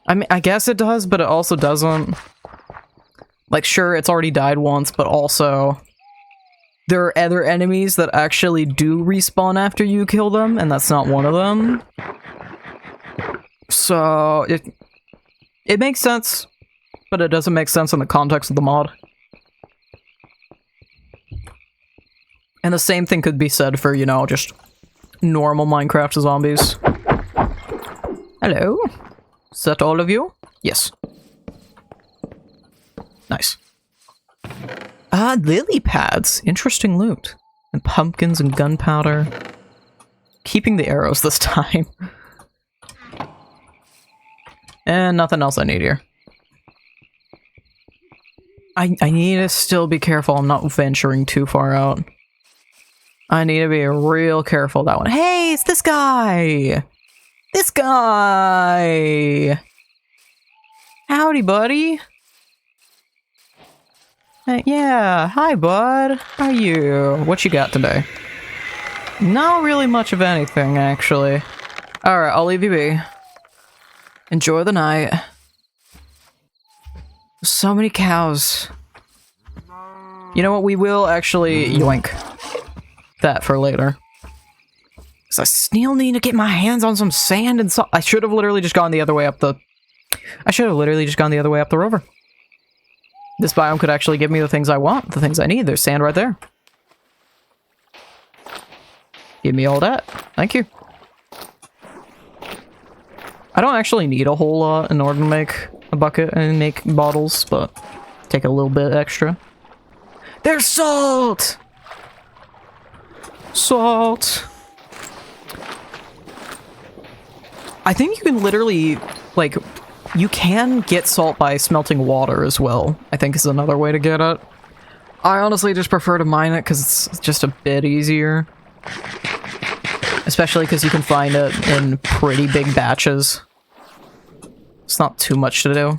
I mean, I guess it does, but it also doesn't. Like, sure, it's already died once, but also... There are other enemies that actually do respawn after you kill them, and that's not one of them. So, it makes sense, but it doesn't make sense in the context of the mod. And the same thing could be said for, you know, just normal Minecraft zombies. Hello? Is that all of you? Yes. Nice. Ah, lily pads. Interesting loot. And pumpkins and gunpowder. Keeping the arrows this time. And nothing else I need here. I need to still be careful I'm not venturing too far out. I need to be real careful that one. Hey, it's this guy! This guy! Howdy, buddy! Yeah, hi, bud. How are you? What you got today? Not really much of anything, actually. Alright, I'll leave you be. Enjoy the night. So many cows. You know what? We will actually yoink that for later. Because I still need to get my hands on some sand and salt. I should have literally just gone the other way up the... river. This biome could actually give me the things I want, the things I need. There's sand right there. Give me all that. Thank you. I don't actually need a whole lot in order to make a bucket and make bottles, but take a little bit extra. There's salt! Salt! I think you can literally, like, you can get salt by smelting water as well, I think is another way to get it. I honestly just prefer to mine it because it's just a bit easier. Especially because you can find it in pretty big batches. It's not too much to do.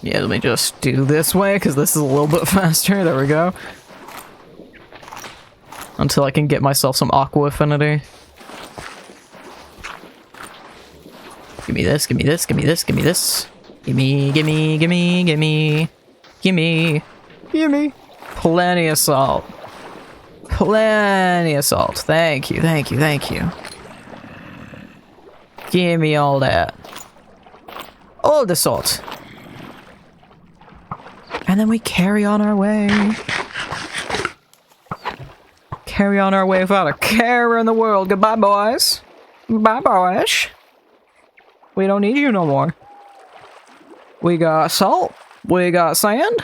Yeah, let me just do this way, because this is a little bit faster. There we go. Until I can get myself some aqua affinity. Give me this, give me this, give me this, give me this. Gimme, gimme, gimme, gimme. Gimme. Gimme. Plenty of salt. Plenty of salt. Thank you, thank you, thank you. Give me all that. All the salt. And then we carry on our way. Carry on our way without a care in the world. Goodbye, boys. Goodbye, boys. We don't need you no more. We got salt. We got sand.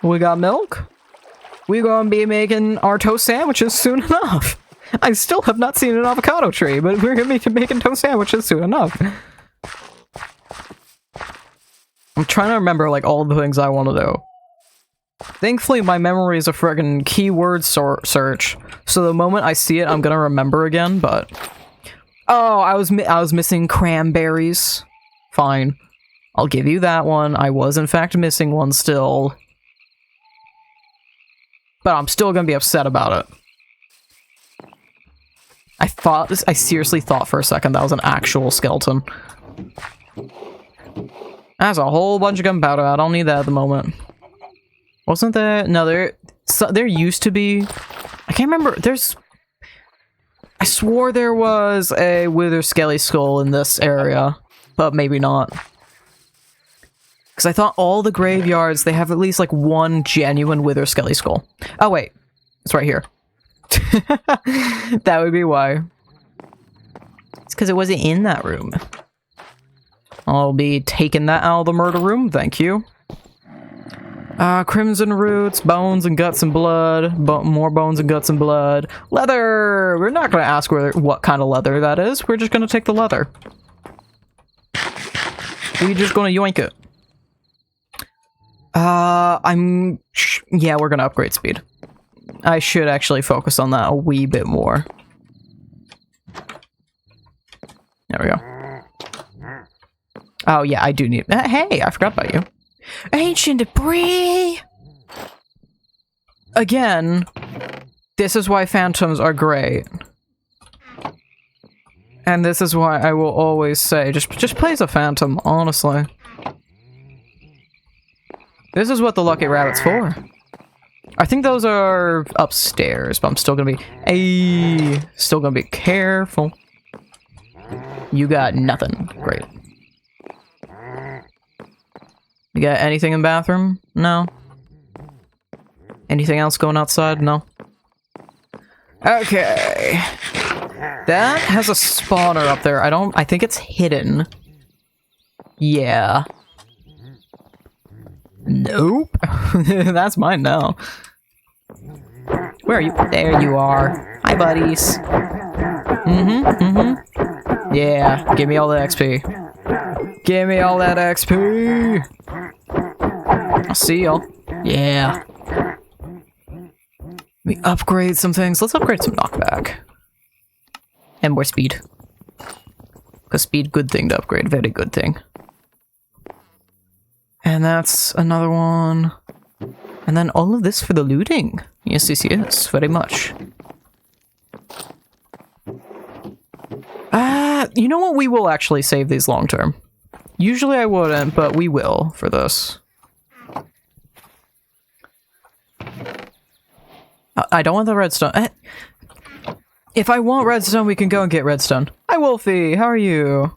We got milk. We're gonna be making our toast sandwiches soon enough. I still have not seen an avocado tree, but we're gonna be making toast sandwiches soon enough. I'm trying to remember, like, all the things I want to do. Thankfully, my memory is a friggin' keyword search, so the moment I see it, I'm gonna remember again, but... Oh, I was missing cranberries. Fine. I'll give you that one. I was, in fact, missing one still. But I'm still gonna be upset about it. I seriously thought for a second that was an actual skeleton. That's a whole bunch of gunpowder. I don't need that at the moment. Wasn't there? No, there used to be... I can't remember. I swore there was a wither skelly skull in this area, but maybe not. Because I thought all the graveyards, they have at least, like, one genuine wither skelly skull. Oh, wait. It's right here. That would be why. It's because it wasn't in that room. I'll be taking that out of the murder room, thank you. Crimson roots, bones and guts and blood. More bones and guts and blood. Leather! We're not gonna ask what kind of leather that is. We're just gonna take the leather. We're just gonna yoink it. Yeah, we're gonna upgrade speed. I should actually focus on that a wee bit more. There we go. Oh yeah, I do need... Hey, I forgot about you. Ancient debris! Again, this is why phantoms are great. And this is why I will always say, just play as a phantom, honestly. This is what the lucky rabbit's for. I think those are upstairs, but I'm still gonna be... still gonna be careful. You got nothing. Great. You got anything in the bathroom? No. Anything else going outside? No. Okay. That has a spawner up there. I think it's hidden. Yeah. Nope. That's mine now. Where are you? There you are. Hi, buddies. Yeah, give me all the XP. Give me all that XP! I'll see y'all. Yeah. Let me upgrade some things. Let's upgrade some knockback. And more speed. Because speed, good thing to upgrade. Very good thing. And that's another one. And then all of this for the looting. Yes, yes, yes. Very much. You know what? We will actually save these long term. Usually I wouldn't, but we will for this. I don't want the redstone. If I want redstone, we can go and get redstone. Hi, Wolfie. How are you?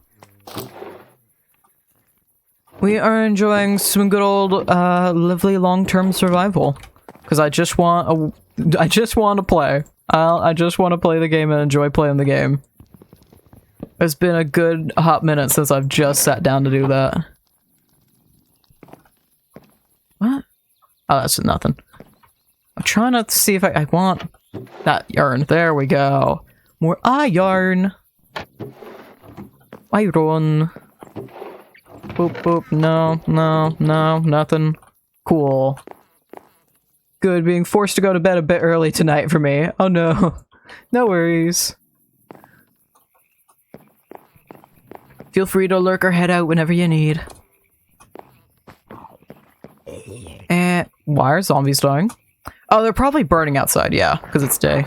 We are enjoying some good old, lovely long-term survival. Because I just want to play. I just want to play the game and enjoy playing the game. It's been a good hot minute since I've just sat down to do that. What? Oh, that's nothing. I'm trying to see if I want that yarn. There we go. More iron. Iron. Boop, boop. No, no, no, nothing. Cool. Good, being forced to go to bed a bit early tonight for me. Oh no. No worries. Feel free to lurk or head out whenever you need. And why are zombies dying? Oh, they're probably burning outside, yeah, because it's day.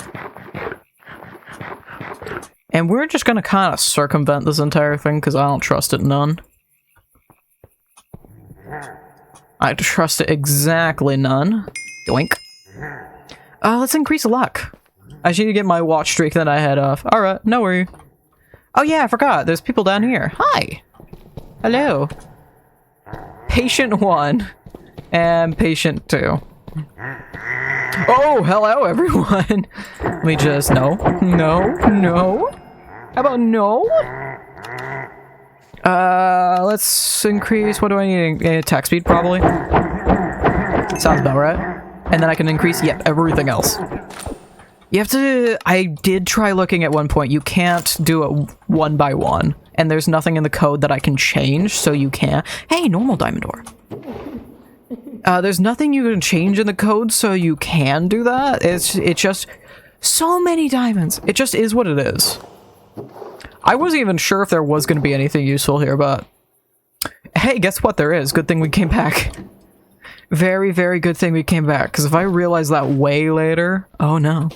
And we're just gonna kind of circumvent this entire thing because I don't trust it none. I trust it exactly none. Doink. Let's increase luck. I just need to get my watch streak, then I head off. Alright, no worry. Oh yeah, I forgot. There's people down here. Hi. Hello. Patient 1 and patient 2. Oh, hello everyone. Let me just, no. How about no? Let's increase, what do I need? Attack speed, probably. Sounds about right. And then I can increase, yep, everything else. You have to, I did try looking at one point, you can't do it one by one. And there's nothing in the code that I can change, so you can't. Hey, normal diamond ore. There's nothing you can change in the code, so you can do that. It's just so many diamonds. It just is what it is. I wasn't even sure if there was going to be anything useful here, but hey, guess what? There is. Good thing we came back. Very, very good thing we came back, because if I realize that way later, oh no.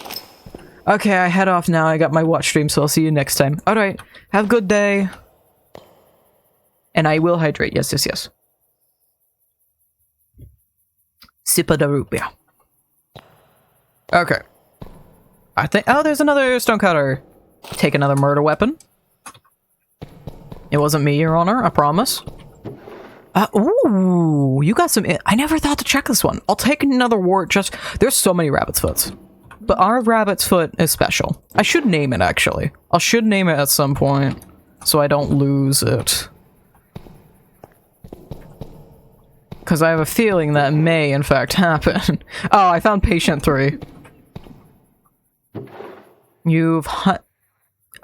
Okay, I head off now. I got my watch stream, so I'll see you next time. Alright, have a good day. And I will hydrate. Yes, yes, yes. Sipa da rupia. Okay. I think- oh, there's another stonecutter. Take another murder weapon. It wasn't me, Your Honor, I promise. Ooh, you got some- I never thought to check this one. I'll take another wart just- there's so many rabbit's foots. But our rabbit's foot is special. I should name it, actually. I should name it at some point, so I don't lose it. Because I have a feeling that may, in fact, happen. Oh, I found patient 3.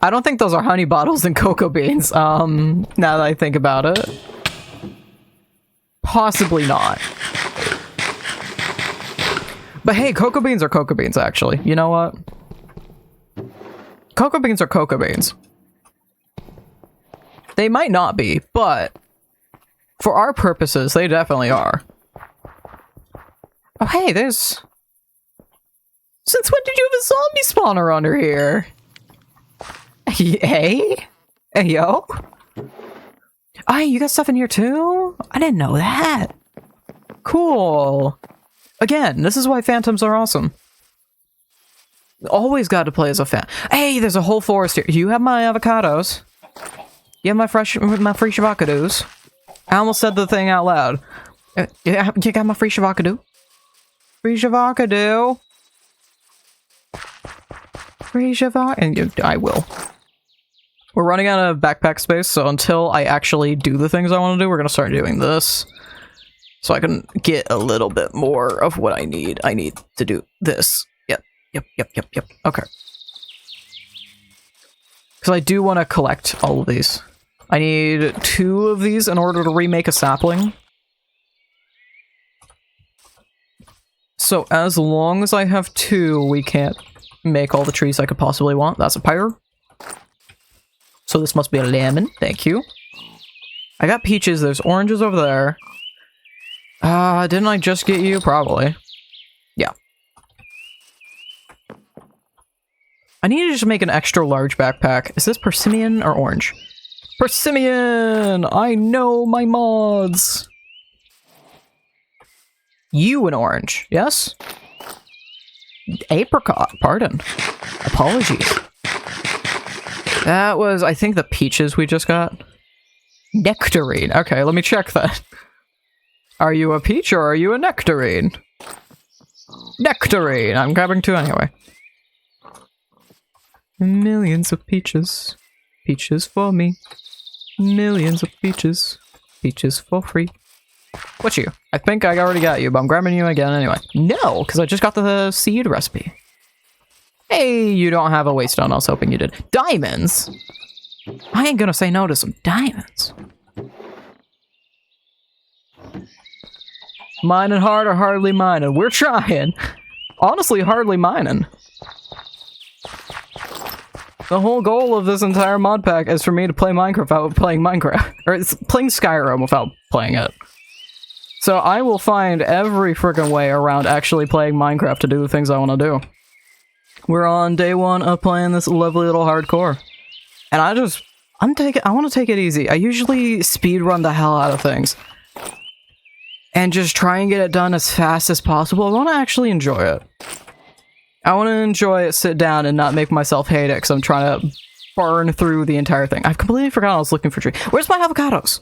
I don't think those are honey bottles and cocoa beans, now that I think about it. Possibly not. But hey, cocoa beans are cocoa beans, actually. You know what? Cocoa beans are cocoa beans. They might not be, but for our purposes, they definitely are. Oh, hey, there's... Since when did you have a zombie spawner under here? Hey? Hey, yo? Oh, you got stuff in here too? I didn't know that. Cool. Again, this is why phantoms are awesome. Always got to play as a fan. Hey, there's a whole forest here. You have my avocados. You have my free avocados. I almost said the thing out loud. You got my free avocado? Free avocado. Free avocado. And I will. We're running out of backpack space, so until I actually do the things I want to do, we're going to start doing this. So I can get a little bit more of what I need. I need to do this. Yep. Okay. Because I do want to collect all of these. I need 2 of these in order to remake a sapling. So as long as I have 2, we can't make all the trees I could possibly want. That's a pyre. So this must be a lemon. Thank you. I got peaches. There's oranges over there. Didn't I just get you? Probably. Yeah. I need to just make an extra large backpack. Is this persimmon or orange? Persimmon! I know my mods! You an orange, yes? Apricot, pardon. Apologies. That was, I think, the peaches we just got. Nectarine. Okay, let me check that. Are you a peach or are you a nectarine? Nectarine! I'm grabbing 2 anyway. Millions of peaches. Peaches for me. Millions of peaches. Peaches for free. What's you? I think I already got you, but I'm grabbing you again anyway. No, because I just got the seed recipe. Hey, you don't have a waystone. I was hoping you did. Diamonds? I ain't gonna say no to some diamonds. Mining hard or hardly mining? We're trying. Honestly, hardly mining. The whole goal of this entire mod pack is for me to play Minecraft without playing Minecraft. Or it's playing Skyrim without playing it. So I will find every freaking way around actually playing Minecraft to do the things I want to do. We're on day 1 of playing this lovely little hardcore. And I want to take it easy. I usually speedrun the hell out of things. And just try and get it done as fast as possible. I want to actually enjoy it. I want to enjoy it, sit down, and not make myself hate it because I'm trying to burn through the entire thing. I've completely forgotten I was looking for tree. Where's my avocados?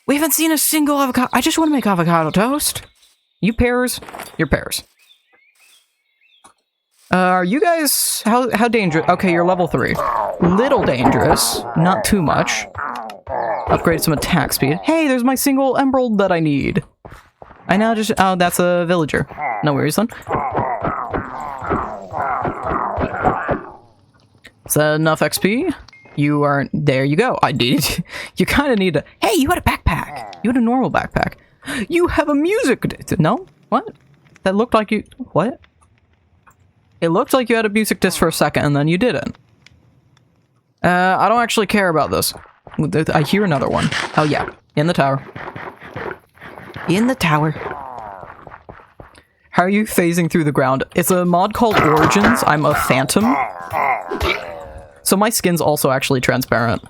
We haven't seen a single avocado. I just want to make avocado toast. You pears? You're pears. Are you guys... How dangerous? Okay, you're level 3. Little dangerous. Not too much. Upgrade some attack speed. Hey, there's my single emerald that I need. I now just... Oh, that's a villager. No worries, then. Is that enough XP? You aren't... There you go. I need... You kind of need to... Hey, you had a backpack. You had a normal backpack. You have a music... No? What? That looked like you... What? It looked like you had a music disc for a second, and then you didn't. I don't actually care about this. I hear another one. Oh, yeah. In the tower. In the tower. How are you phasing through the ground? It's a mod called Origins. I'm a phantom. So my skin's also actually transparent.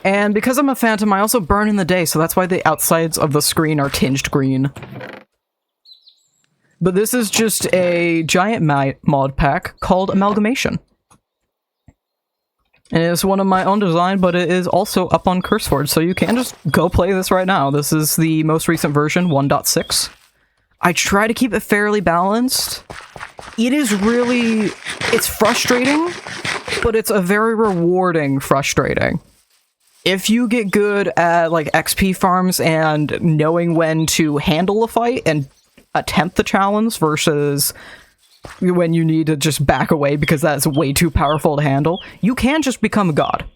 And because I'm a phantom, I also burn in the day, so that's why the outsides of the screen are tinged green. But this is just a giant mod pack called Amalgamation. And it's one of my own design, but it is also up on CurseForge, so you can just go play this right now. This is the most recent version, 1.6. I try to keep it fairly balanced. It is really... It's frustrating, but it's a very rewarding frustrating. If you get good at, like, XP farms and knowing when to handle a fight and attempt the challenge versus when you need to just back away because that's way too powerful to handle, you can just become a god.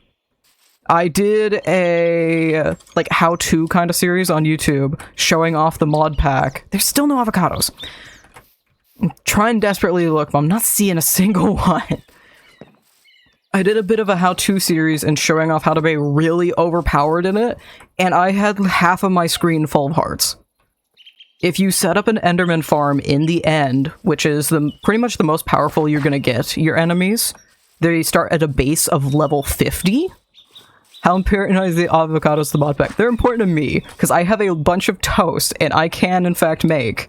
I did a, like, how-to kind of series on YouTube showing off the mod pack. There's still no avocados. I'm trying desperately to look, but I'm not seeing a single one. I did a bit of a how-to series and showing off how to be really overpowered in it, and I had half of my screen full of hearts. If you set up an Enderman farm in the end, which is pretty much the most powerful you're gonna get your enemies, they start at a base of level 50. How important is the avocados to the mod pack? They're important to me, because I have a bunch of toast, and I can, in fact, make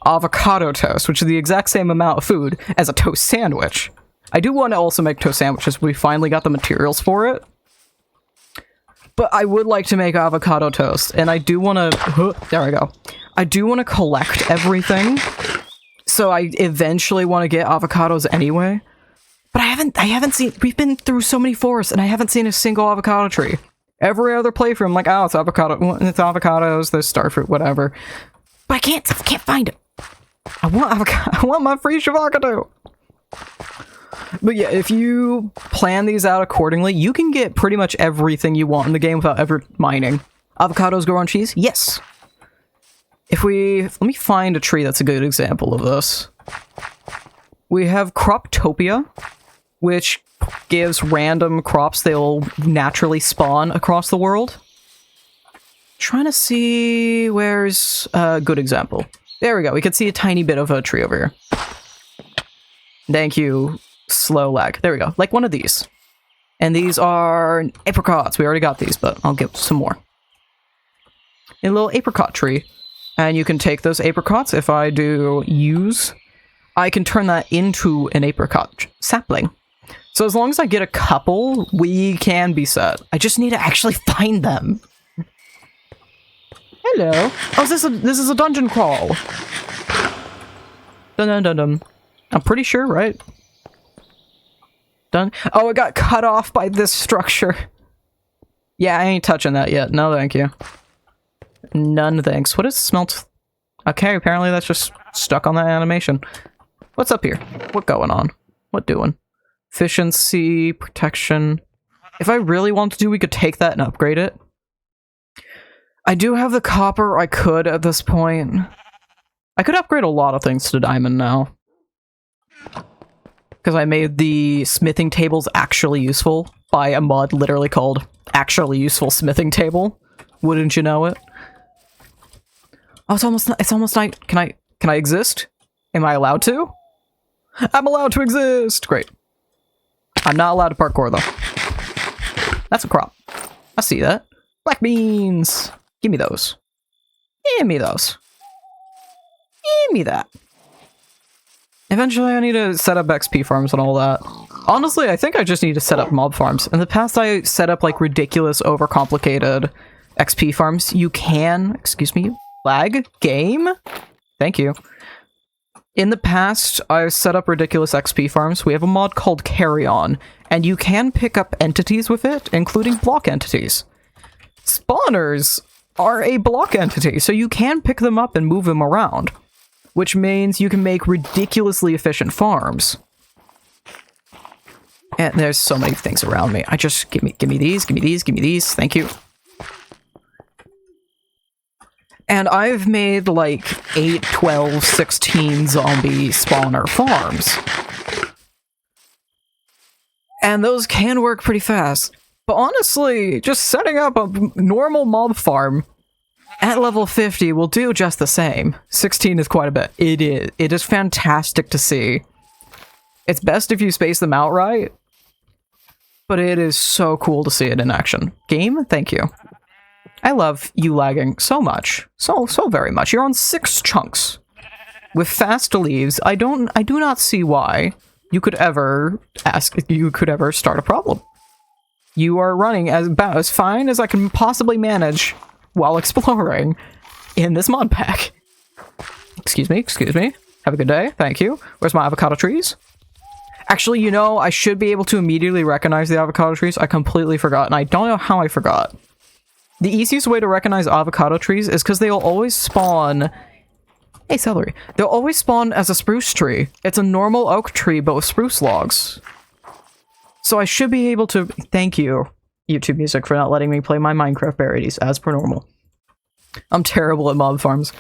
avocado toast, which is the exact same amount of food as a toast sandwich. I do want to also make toast sandwiches. We finally got the materials for it. But I would like to make avocado toast, and I do want to... There I go. I do want to collect everything, so I eventually want to get avocados anyway. But I haven't seen... We've been through so many forests, and I haven't seen a single avocado tree. Every other playthrough, I'm like, oh, it's avocado... It's avocados, there's starfruit, whatever. But I can't find it. I want avocado. I want my free avocado. But yeah, if you plan these out accordingly, you can get pretty much everything you want in the game without ever mining. Avocados grow on cheese? Yes. Let me find a tree that's a good example of this. We have Croptopia, which gives random crops they'll naturally spawn across the world. Trying to see where's a good example. There we go. We can see a tiny bit of a tree over here. Thank you, slow lag. There we go. Like one of these. And these are apricots. We already got these, but I'll get some more. A little apricot tree. And you can take those apricots. If I do use, I can turn that into an apricot sapling. So as long as I get a couple, we can be set. I just need to actually find them. Hello. Oh, this is a dungeon crawl. Dun dun dun dun. I'm pretty sure, right? Done. Oh, it got cut off by this structure. Yeah, I ain't touching that yet. No, thank you. None thanks. What is smelt? Okay, apparently that's just stuck on that animation. What's up here? What going on? What doing? Efficiency, protection. If I really wanted to, we could take that and upgrade it. I do have the copper. I could at this point. I could upgrade a lot of things to diamond now. Because I made the smithing tables actually useful by a mod literally called Actually Useful Smithing Table. Wouldn't you know it? Oh, it's almost night. Can I exist? Am I allowed to? I'm allowed to exist! Great. I'm not allowed to parkour though. That's a crop. I see that. Black beans! Give me those. Give me those. Give me that. Eventually I need to set up XP farms and all that. Honestly, I think I just need to set up mob farms. In the past I set up like ridiculous, overcomplicated XP farms. You can, excuse me, lag game? Thank you. In the past, I've set up ridiculous XP farms. We have a mod called Carry On, and you can pick up entities with it, including block entities. Spawners are a block entity, so you can pick them up and move them around, which means you can make ridiculously efficient farms. And there's so many things around me. I just, give me these, give me these, give me these, thank you. And I've made like 8, 12, 16 zombie spawner farms. And those can work pretty fast. But honestly, just setting up a normal mob farm at level 50 will do just the same. 16 is quite a bit. It is. It is fantastic to see. It's best if you space them out right. But it is so cool to see it in action. Game, thank you. I love you lagging so much. So very much. You're on 6 chunks. With fast leaves, I do not see why you could ever start a problem. You are running about as fine as I can possibly manage while exploring in this mod pack. Excuse me. Have a good day. Thank you. Where's my avocado trees? Actually, you know, I should be able to immediately recognize the avocado trees. I completely forgot, and I don't know how I forgot. The easiest way to recognize avocado trees is because they'll always spawn... Hey, celery. They'll always spawn as a spruce tree. It's a normal oak tree, but with spruce logs. So I should be able to... Thank you, YouTube Music, for not letting me play my Minecraft parodies, as per normal. I'm terrible at mob farms.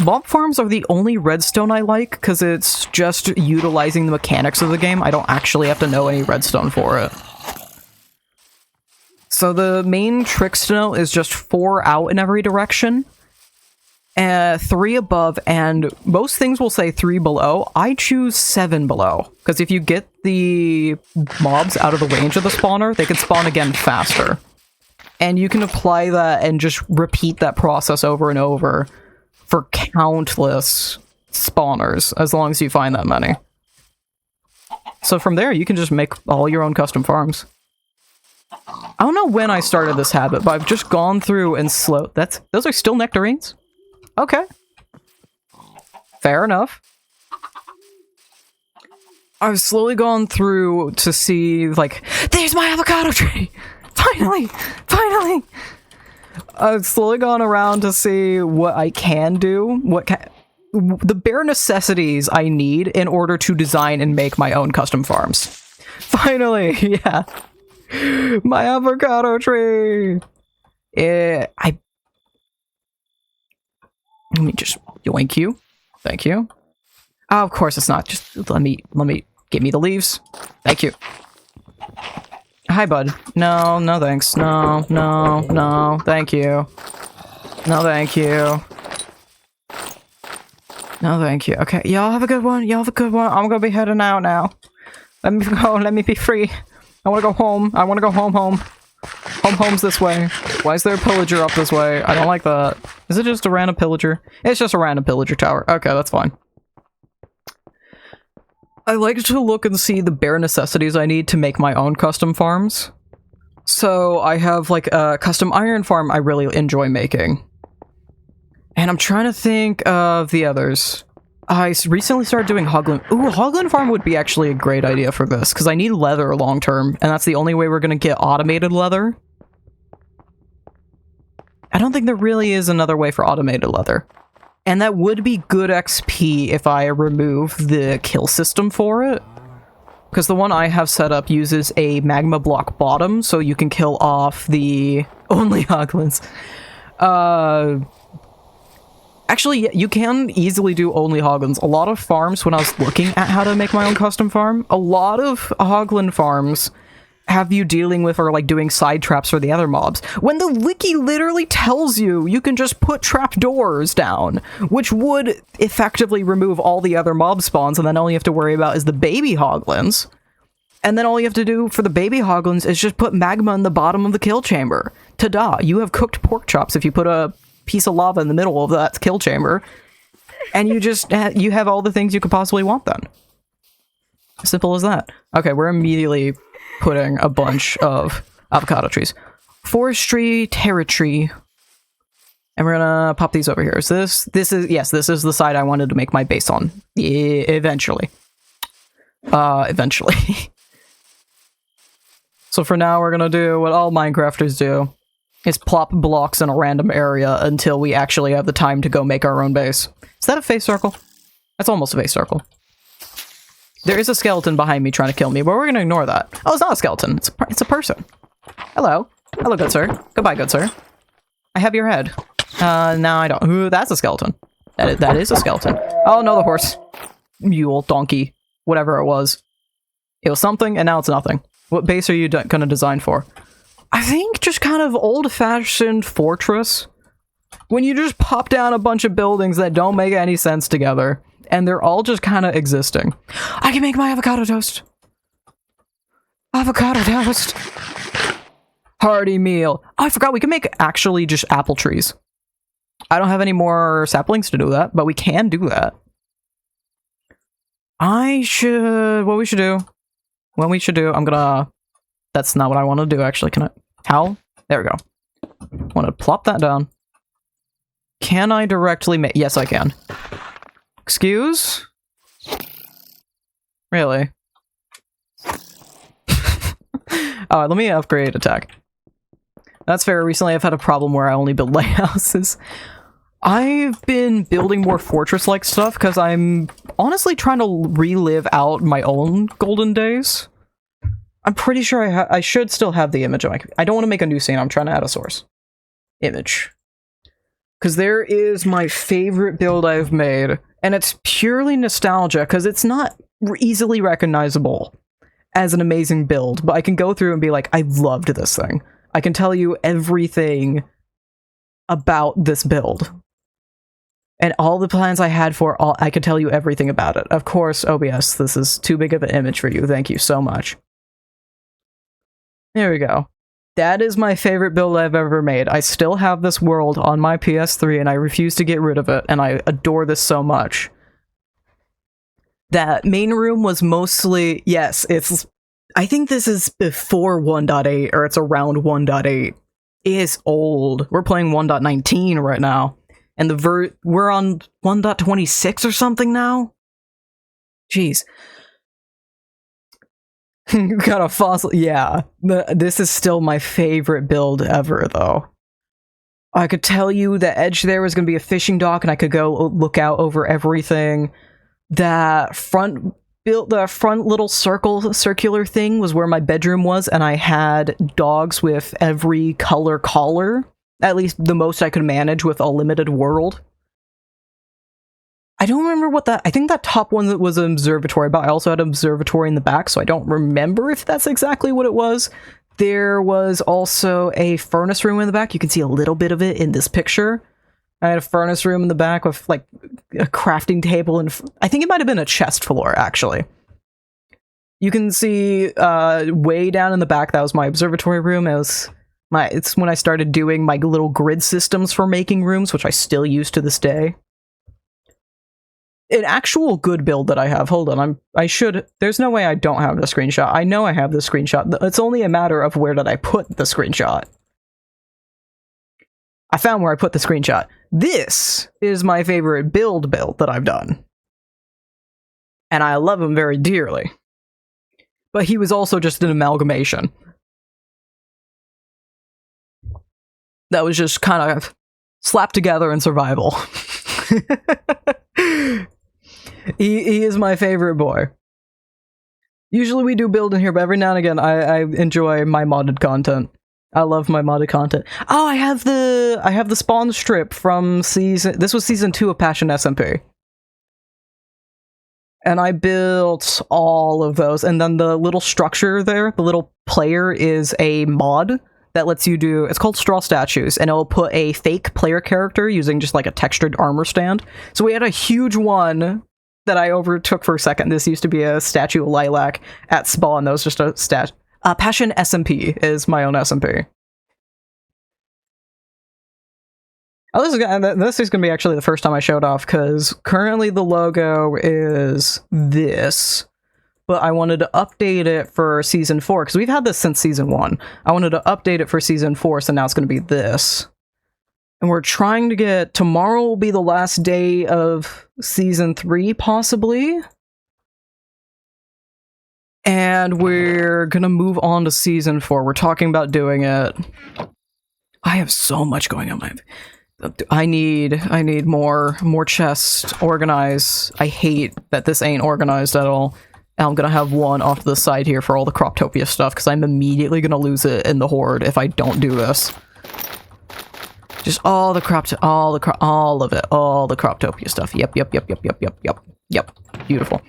Mob farms are the only redstone I like, because it's just utilizing the mechanics of the game. I don't actually have to know any redstone for it. So the main tricks to know is just 4 out in every direction, 3 above, and most things will say 3 below. I choose 7 below, because if you get the mobs out of the range of the spawner, they can spawn again faster. And you can apply that and just repeat that process over and over for countless spawners, as long as you find that many. So from there, you can just make all your own custom farms. I don't know when I started this habit, but I've just gone through and those are still nectarines? Okay. Fair enough. I've slowly gone through to see, like, there's my avocado tree! Finally! Finally! I've slowly gone around to see what I can do, the bare necessities I need in order to design and make my own custom farms. Finally, yeah. My avocado tree! Let me just yoink you. Thank you. Oh, of course it's not. Just let me give me the leaves. Thank you. Hi, bud. No, no thanks. No, thank you. No, thank you. No, thank you. Okay, y'all have a good one. Y'all have a good one. I'm gonna be heading out now. Let me go. Let me be free. I wanna go home. I wanna go home. Home's this way. Why is there a pillager up this way? I don't like that. Is it just a random pillager? It's just a random pillager tower. Okay, that's fine. I like to look and see the bare necessities I need to make my own custom farms. So I have like a custom iron farm I really enjoy making. And I'm trying to think of the others. I recently started doing Hoglin. Ooh, Hoglin farm would be actually a great idea for this, because I need leather long term, and that's the only way we're going to get automated leather. I don't think there really is another way for automated leather. And that would be good XP if I remove the kill system for it. Because the one I have set up uses a magma block bottom, so you can kill off the only Hoglins. Actually, you can easily do only Hoglins. A lot of farms, when I was looking at how to make my own custom farm, a lot of Hoglin farms have you dealing with or like doing side traps for the other mobs. When the wiki literally tells you you can just put trapdoors down, which would effectively remove all the other mob spawns, and then all you have to worry about is the baby Hoglins. And then all you have to do for the baby Hoglins is just put magma in the bottom of the kill chamber. Ta-da! You have cooked pork chops if you put a piece of lava in the middle of that kill chamber, and you just you have all the things you could possibly want then. Simple as that. Okay, we're immediately putting a bunch of avocado trees. Forestry, territory, and we're gonna pop these over here. So this is the side I wanted to make my base on. Eventually. So for now, we're gonna do what all Minecrafters do. Is plop blocks in a random area until we actually have the time to go make our own base. Is that a face circle? That's almost a face circle. There is a skeleton behind me trying to kill me, but we're gonna ignore that. Oh, it's not a skeleton. It's a person. Hello. Hello, good sir. Goodbye, good sir. I have your head. No, I don't. Ooh, that's a skeleton. That is a skeleton. Oh, no, the horse. Mule, donkey, whatever it was. It was something, and now it's nothing. What base are you gonna design for? I think just kind of old-fashioned fortress. When you just pop down a bunch of buildings that don't make any sense together, and they're all just kind of existing. I can make my avocado toast! Avocado toast! Hearty meal. Oh, I forgot we can make actually just apple trees. I don't have any more saplings to do that, but we can do that. What we should do, I'm gonna... That's not what I want to do, actually. Can I... How? There we go. I want to plop that down. Can I directly make... Yes, I can. Excuse? Really? Alright, let me upgrade attack. That's fair. Recently I've had a problem where I only build lighthouses. I've been building more fortress-like stuff because I'm honestly trying to relive out my own golden days. I'm pretty sure I should still have the image. I don't want to make a new scene. I'm trying to add a source. Image. Because there is my favorite build I've made, and it's purely nostalgia, because it's not easily recognizable as an amazing build, but I can go through and be like, I loved this thing. I can tell you everything about this build. And all the plans I had for all, I can tell you everything about it. Of course, OBS, this is too big of an image for you. Thank you so much. There we go. That is my favorite build I've ever made. I still have this world on my PS3 and I refuse to get rid of it, and I adore this so much. That main room was mostly... Yes, it's... I think this is before 1.8, or it's around 1.8. It is old. We're playing 1.19 right now. And we're on 1.26 or something now? Jeez. Got a fossil. Yeah. This is still my favorite build ever, though. I could tell you the edge there was going to be a fishing dock, and I could go look out over everything. The front little circular thing was where my bedroom was, and I had dogs with every collar. At least the most I could manage with a limited world. I don't remember what I think that top one was an observatory, but I also had an observatory in the back, so I don't remember if that's exactly what it was. There was also a furnace room in the back. You can see a little bit of it in this picture. I had a furnace room in the back with, like, a crafting table, and I think it might have been a chest floor, actually. You can see way down in the back, that was my observatory room. It's when I started doing my little grid systems for making rooms, which I still use to this day. An actual good build that I have. Hold on, there's no way I don't have the screenshot. I know I have the screenshot. It's only a matter of where did I put the screenshot. I found where I put the screenshot. This is my favorite build that I've done. And I love him very dearly. But he was also just an amalgamation. That was just kind of slapped together in survival. He is my favorite boy. Usually we do build in here, but every now and again I enjoy my modded content. I love my modded content. Oh, I have the spawn strip from this was season 2 of Passion SMP. And I built all of those, and then the little structure there, the little player, is a mod that lets you do, it's called Straw Statues, and it'll put a fake player character using just like a textured armor stand. So we had a huge one that I overtook for a second. This used to be a statue of Lilac at spawn. That was just a Passion SMP is my own SMP. Oh, this is going to be actually the first time I showed off, because currently the logo is this. But I wanted to update it for Season 4, because we've had this since Season 1. I wanted to update it for Season 4, so now it's going to be this. And we're trying to get... Tomorrow will be the last day of Season 3, possibly. And we're going to move on to Season 4. We're talking about doing it. I have so much going on. I need more chests organized. I hate that this ain't organized at all. I'm gonna have one off to the side here for all the Croptopia stuff, because I'm immediately gonna lose it in the Horde if I don't do this. Just all the Croptopia stuff. Yep. Beautiful.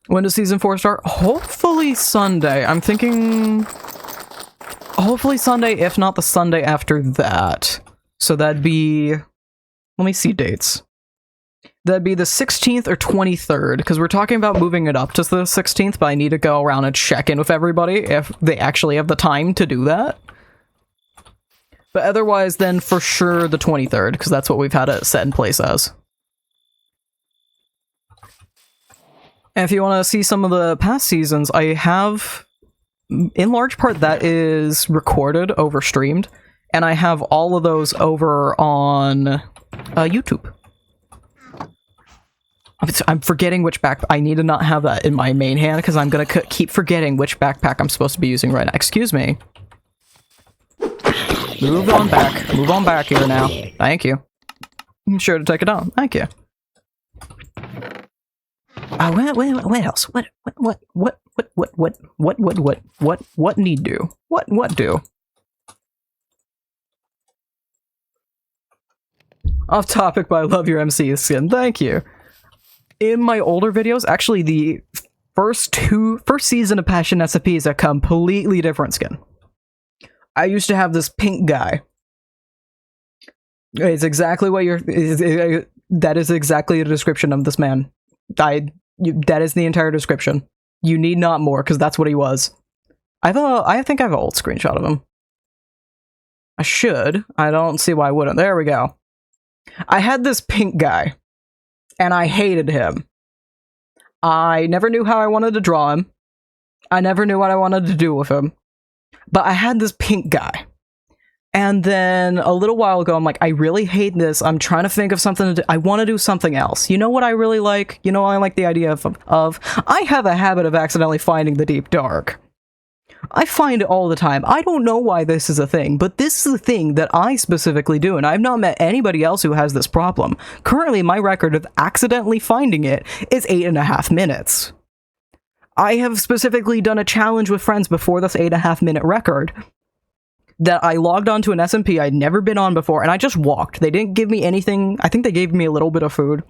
When does Season 4 start? Hopefully Sunday. I'm thinking... Hopefully Sunday, if not the Sunday after that. So that'd be... Let me see dates. That'd be the 16th or 23rd, because we're talking about moving it up to the 16th, but I need to go around and check in with everybody if they actually have the time to do that. But otherwise, then for sure the 23rd, because that's what we've had it set in place as. And if you want to see some of the past seasons, I have, in large part, that is recorded over streamed, and I have all of those over on YouTube. I'm forgetting which backpack. I need to not have that in my main hand, because I'm going to keep forgetting which backpack I'm supposed to be using right now. Excuse me. Move on back here now. Thank you. I'm sure to take it on. Thank you. What else? What need do? What do? Off topic, but I love your MC skin. Thank you. In my older videos, actually the first season of Passion SMP is a completely different skin. I used to have this pink guy. It's exactly what that is exactly the description of this man. That is the entire description. You need not more, because that's what he was. I think I have an old screenshot of him. I should. I don't see why I wouldn't. There we go. I had this pink guy, and I hated him. I never knew how I wanted to draw him. I never knew what I wanted to do with him. But I had this pink guy. And then a little while ago, I'm like, I really hate this. I'm trying to think of something to do. I want to do something else. You know what I really like? You know, I like the idea of I have a habit of accidentally finding the deep dark. I find it all the time. I don't know why this is a thing, but this is a thing that I specifically do, and I've not met anybody else who has this problem. Currently, my record of accidentally finding it is 8.5 minutes. I have specifically done a challenge with friends before this 8.5 minute record that I logged onto an SMP I'd never been on before, and I just walked. They didn't give me anything. I think they gave me a little bit of food,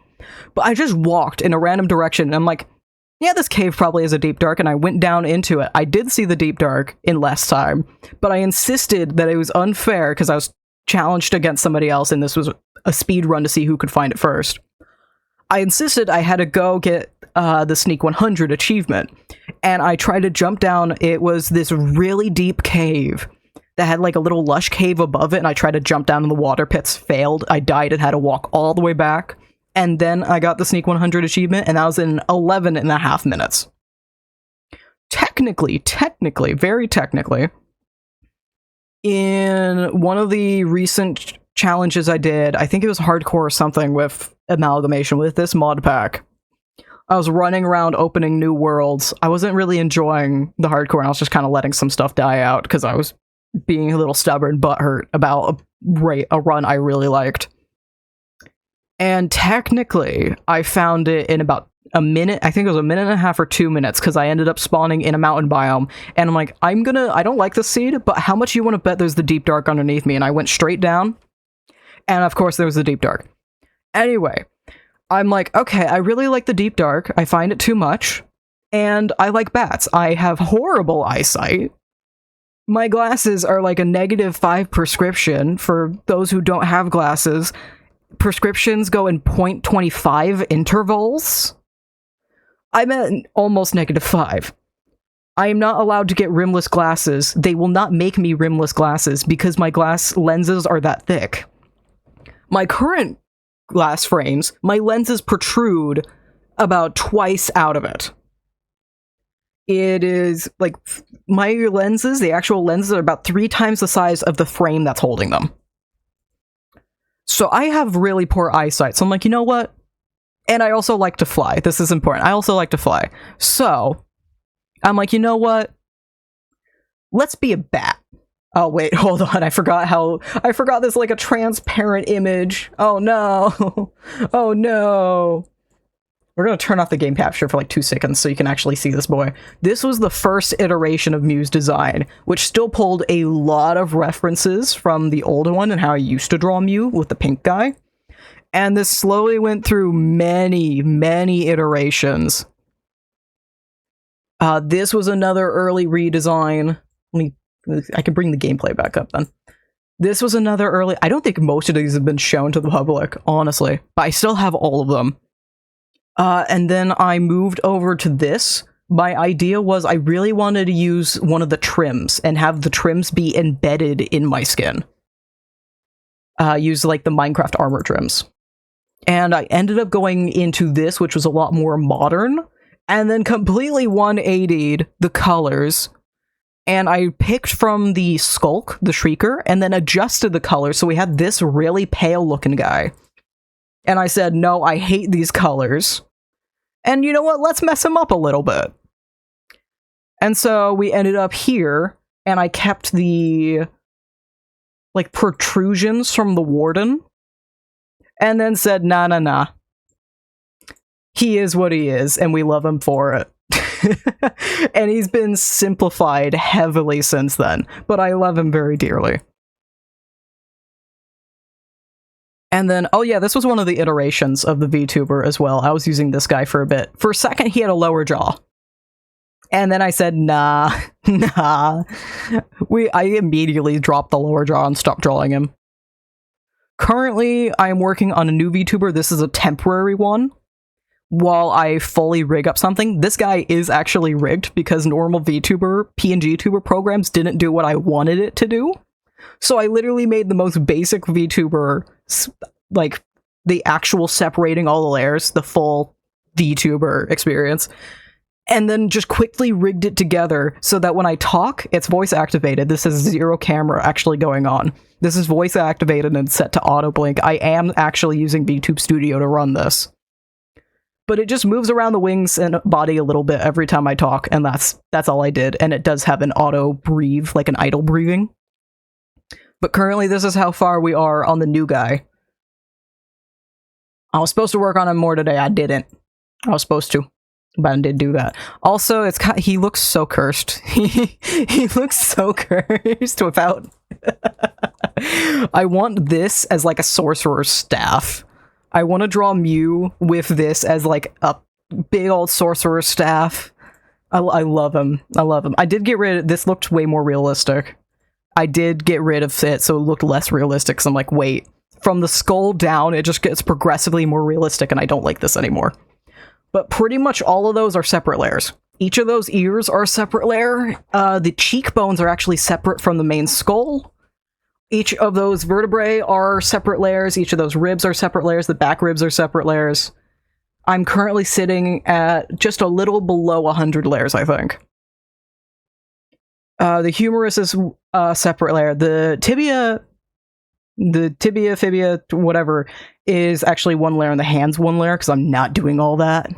but I just walked in a random direction, and I'm like, yeah, this cave probably has a deep dark, and I went down into it. I did see the deep dark in less time, but I insisted that it was unfair because I was challenged against somebody else, and this was a speed run to see who could find it first. I insisted I had to go get the Sneak 100 achievement, and I tried to jump down. It was this really deep cave that had like a little lush cave above it, and I tried to jump down in the water pits, failed. I died and had to walk all the way back, and then I got the Sneak 100 achievement, and that was in 11.5 minutes. Technically, very technically, in one of the recent challenges I did, I think it was hardcore or something with Amalgamation with this mod pack, I was running around opening new worlds. I wasn't really enjoying the hardcore, and I was just kind of letting some stuff die out because I was being a little stubborn, butthurt about a run I really liked. And technically, I found it in about a minute. I think it was 1.5 or 2 minutes, because I ended up spawning in a mountain biome, and I'm like, I don't like this seed, but how much you want to bet there's the deep dark underneath me? And I went straight down, and of course there was the deep dark. Anyway, I'm like, okay, I really like the deep dark. I find it too much, and I like bats. I have horrible eyesight. My glasses are like a -5 prescription. For those who don't have glasses, prescriptions go in 0.25 intervals. I'm at almost -5. I am not allowed to get rimless glasses. They will not make me rimless glasses because my glass lenses are that thick. My current glass frames, my lenses protrude about twice out of it. It is like my lenses, the actual lenses, are about 3 times the size of the frame that's holding them. So I have really poor eyesight. So I'm like, you know what? And I also like to fly. This is important. I also like to fly. So I'm like, you know what? Let's be a bat. Oh, wait, hold on. I forgot there's like a transparent image. Oh, no. Oh, no. We're going to turn off the game capture for like 2 seconds so you can actually see this boy. This was the first iteration of Mew's design, which still pulled a lot of references from the older one and how I used to draw Mew with the pink guy. And this slowly went through many, many iterations. This was another early redesign. I can bring the gameplay back up then. This was another early... I don't think most of these have been shown to the public, honestly, but I still have all of them. And then I moved over to this. My idea was I really wanted to use one of the trims and have the trims be embedded in my skin. Use like the Minecraft armor trims. And I ended up going into this, which was a lot more modern, and then completely 180'd the colors. And I picked from the Skulk, the Shrieker, and then adjusted the colors, so we had this really pale looking guy. And I said, no, I hate these colors. And you know what? Let's mess him up a little bit. And so we ended up here, and I kept the like protrusions from the warden, and then said, nah. He is what he is, and we love him for it. And he's been simplified heavily since then, but I love him very dearly. And then, oh yeah, this was one of the iterations of the VTuber as well. I was using this guy for a bit. For a second, he had a lower jaw. And then I said, nah. I immediately dropped the lower jaw and stopped drawing him. Currently, I am working on a new VTuber. This is a temporary one. While I fully rig up something. This guy is actually rigged because normal VTuber, PNG tuber programs didn't do what I wanted it to do. So I literally made the most basic VTuber, like the actual separating all the layers, the full VTuber experience, and then just quickly rigged it together so that when I talk, it's voice activated. This is 0 camera actually going on. This is voice activated and set to auto blink. I am actually using VTube Studio to run this. but it just moves around the wings and body a little bit every time I talk, and that's all I did. And it does have an auto breathe, like an idle breathing. But currently, this is how far we are on the new guy. I was supposed to work on him more today. I didn't. I was supposed to, but I did do that. Also, it's kind of, he looks so cursed. He looks so cursed without... I want this as like a sorcerer's staff. I want to draw Mew with this as like a big old sorcerer's staff. I love him. I love him. I did get rid of... This looked way more realistic. I did get rid of it so it looked less realistic, because I'm like, wait, from the skull down, it just gets progressively more realistic, and I don't like this anymore. But pretty much all of those are separate layers. Each of those ears are a separate layer. The cheekbones are actually separate from the main skull. Each of those vertebrae are separate layers. Each of those ribs are separate layers. The back ribs are separate layers. I'm currently sitting at just a little below 100 layers, I think. The humerus is a separate layer. The tibia, fibia, whatever, is actually one layer, and the hand's one layer, because I'm not doing all that.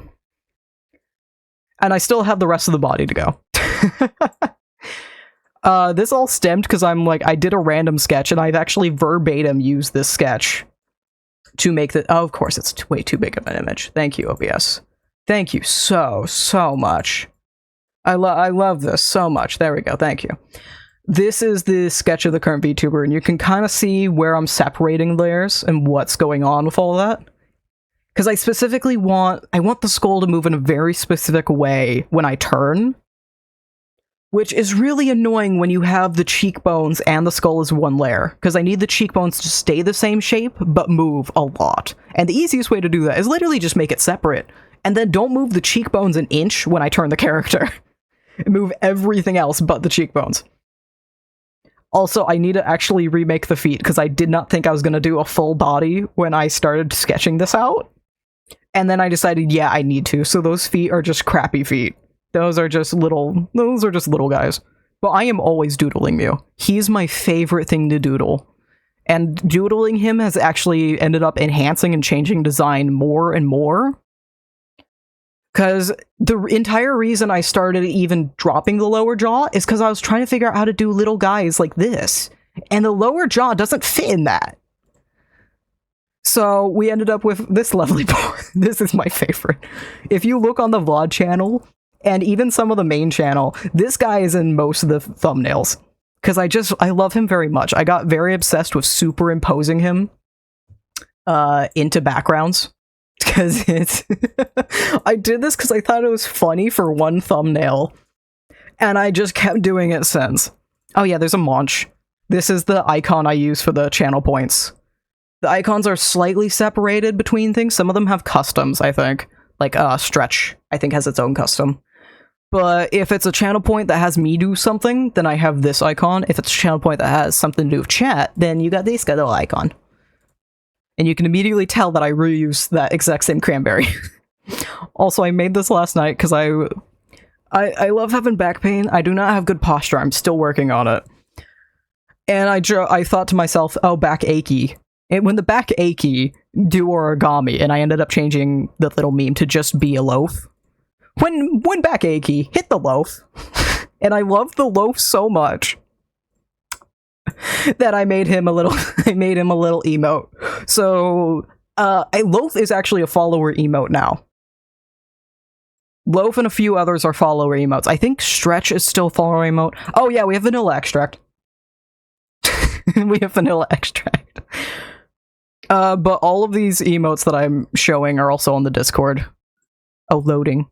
And I still have the rest of the body to go. This all stemmed because I did a random sketch, and I've actually verbatim used this sketch to make the... Oh, of course, it's way too big of an image. Thank you, OBS. Thank you so much. I love this so much. There we go. Thank you. This is the sketch of the current VTuber, and you can kind of see where I'm separating layers and what's going on with all that. Because I specifically want the skull to move in a very specific way when I turn, which is really annoying when you have the cheekbones and the skull as one layer, because I need the cheekbones to stay the same shape, but move a lot. And the easiest way to do that is literally just make it separate, and then don't move the cheekbones an inch when I turn the character. Move everything else but the cheekbones. Also, I need to actually remake the feet, because I did not think I was going to do a full body when I started sketching this out. And then I decided, yeah, I need to. So those feet are just crappy feet. Those are just little guys. But I am always doodling Mew. He's my favorite thing to doodle. And doodling him has actually ended up enhancing and changing design more and more. Because the entire reason I started even dropping the lower jaw is because I was trying to figure out how to do little guys like this. And the lower jaw doesn't fit in that. So we ended up with this lovely boy. This is my favorite. If you look on the VOD channel, and even some of the main channel, this guy is in most of the thumbnails. Because I love him very much. I got very obsessed with superimposing him into backgrounds. Because it's... I did this because I thought it was funny for one thumbnail. And I just kept doing it since. Oh yeah, there's a Monch. This is the icon I use for the channel points. The icons are slightly separated between things. Some of them have customs, I think. Like, Stretch, I think, has its own custom. But if it's a channel point that has me do something, then I have this icon. If it's a channel point that has something to do with chat, then you got this little icon. And you can immediately tell that I reused that exact same cranberry. Also, I made this last night because I love having back pain. I do not have good posture. I'm still working on it. And I thought to myself, oh, back achy. And when the back achy, do origami. And I ended up changing the little meme to just be a loaf. When back achy, hit the loaf. And I love the loaf so much that I made him a little emote. So Loaf is actually a follower emote now. Loaf and a few others are follower emotes. I think Stretch is still follower emote. Oh yeah, we have Vanilla Extract. We have Vanilla Extract. But all of these emotes that I'm showing are also on the Discord. Oh, loading.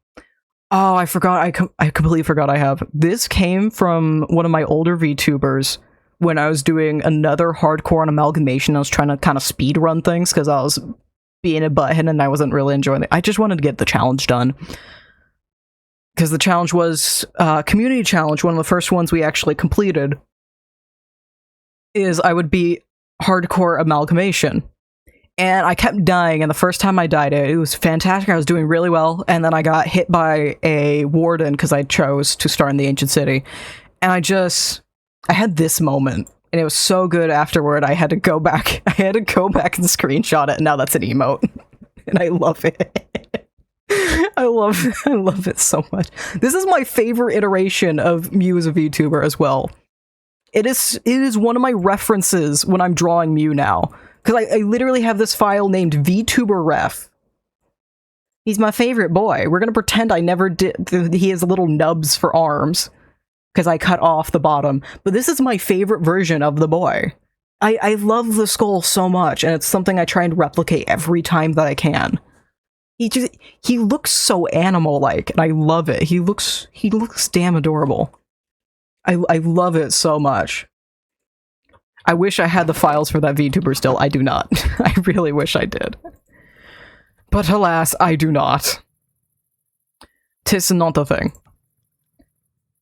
Oh, I forgot. I completely forgot I have. This came from one of my older VTubers when I was doing another hardcore on amalgamation. I was trying to kind of speed run things because I was being a butthead and I wasn't really enjoying it. I just wanted to get the challenge done. Because the challenge was community challenge. One of the first ones we actually completed is I would beat hardcore amalgamation. And I kept dying, and the first time I died, it was fantastic. I was doing really well, and then I got hit by a warden because I chose to start in the ancient city. And I had this moment, and it was so good afterward. I had to go back and screenshot it, and now that's an emote. And I love it. I love it so much. This is my favorite iteration of Mew as a VTuber as well. It is one of my references when I'm drawing Mew now. Because I literally have this file named VTuberRef. He's my favorite boy. We're gonna pretend I never did. He has little nubs for arms. Because I cut off the bottom. But this is my favorite version of the boy. I love the skull so much, and it's something I try and replicate every time that I can. He looks so animal-like, and I love it. He looks damn adorable. I love it so much. I wish I had the files for that VTuber still. I do not. I really wish I did. But alas, I do not. 'Tis not a thing.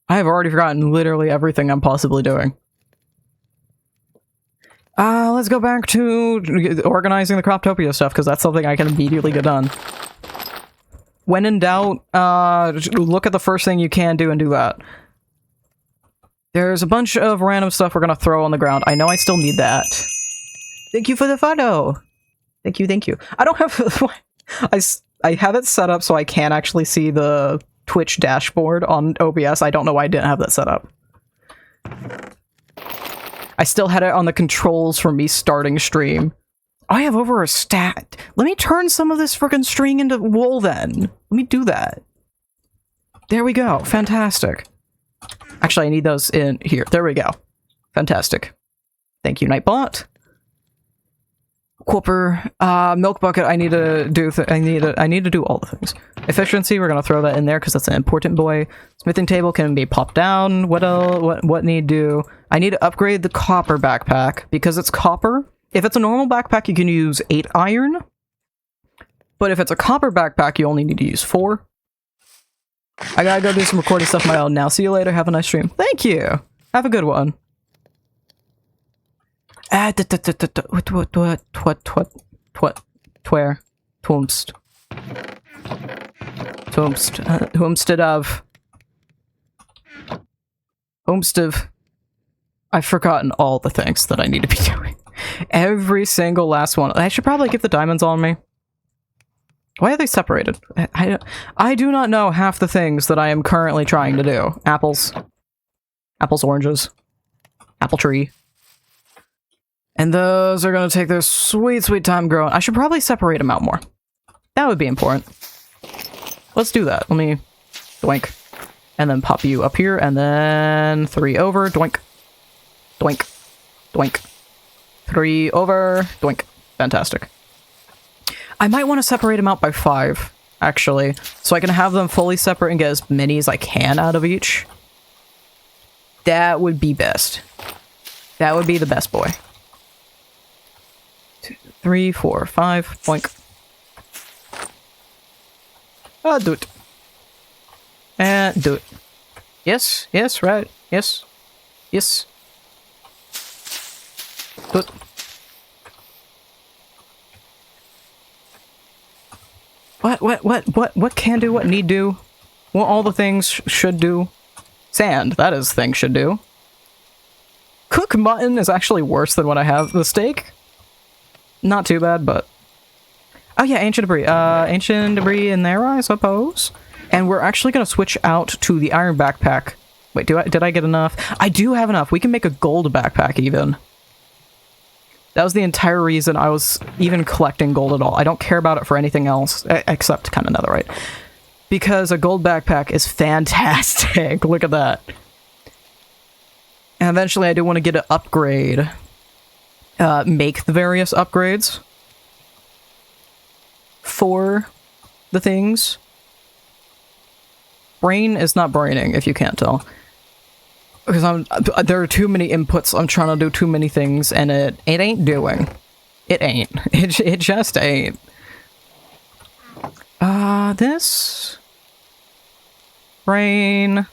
I have already forgotten literally everything I'm possibly doing. Let's go back to organizing the Croptopia stuff, because that's something I can immediately get done. When in doubt, look at the first thing you can do and do that. There's a bunch of random stuff we're gonna throw on the ground. I know I still need that. Thank you for the photo! Thank you, thank you. I don't have... I have it set up so I can actually see the Twitch dashboard on OBS. I don't know why I didn't have that set up. I still had it on the controls for me starting stream. I have over a stat. Let me turn some of this frickin' string into wool then. Let me do that. There we go. Fantastic. Actually, I need those in here. There we go. Fantastic. Thank you, Nightbot. Quilper, milk bucket. I need to do. I need to do all the things. Efficiency. We're gonna throw that in there because that's an important boy. Smithing table can be popped down. What else? What need do? I need to upgrade the copper backpack because it's copper. If it's a normal backpack, you can use 8 iron. But if it's a copper backpack, you only need to use 4. I gotta go do some recording stuff of my own now. See you later. Have a nice stream. Thank you. Have a good one. Twere. Twumst. Humstead of. Humstev. I've forgotten all the things that I need to be doing. Every single last one. I should probably get the diamonds on me. Why are they separated? I do not know half the things that I am currently trying to do. Apples. Apples, oranges. Apple tree. And those are going to take their sweet, sweet time growing. I should probably separate them out more. That would be important. Let's do that. Let me... Doink. And then pop you up here, and then 3 over. Doink. Doink. Doink. 3 over. Doink. Fantastic. I might want to separate them out by 5, actually. So I can have them fully separate and get as many as I can out of each. That would be best. That would be the best boy. 2, 3, 4, 5. Boink. Do it. And do it. Yes, yes, right. Yes. Yes. Do it. What can do, what need do? What all the things should do? Sand, that is things should do. Cook mutton is actually worse than what I have. The steak? Not too bad, but... Oh yeah, ancient debris. Ancient debris in there, I suppose. And we're actually gonna switch out to the iron backpack. Wait, did I get enough? I do have enough. We can make a gold backpack, even. That was the entire reason I was even collecting gold at all. I don't care about it for anything else, except kind of netherite. Because a gold backpack is fantastic. Look at that. And eventually I do want to get an upgrade. Make the various upgrades for the things. Brain is not braining, if you can't tell. Because there are too many inputs, I'm trying to do too many things, and it ain't doing. It ain't. It just ain't. This... Brain...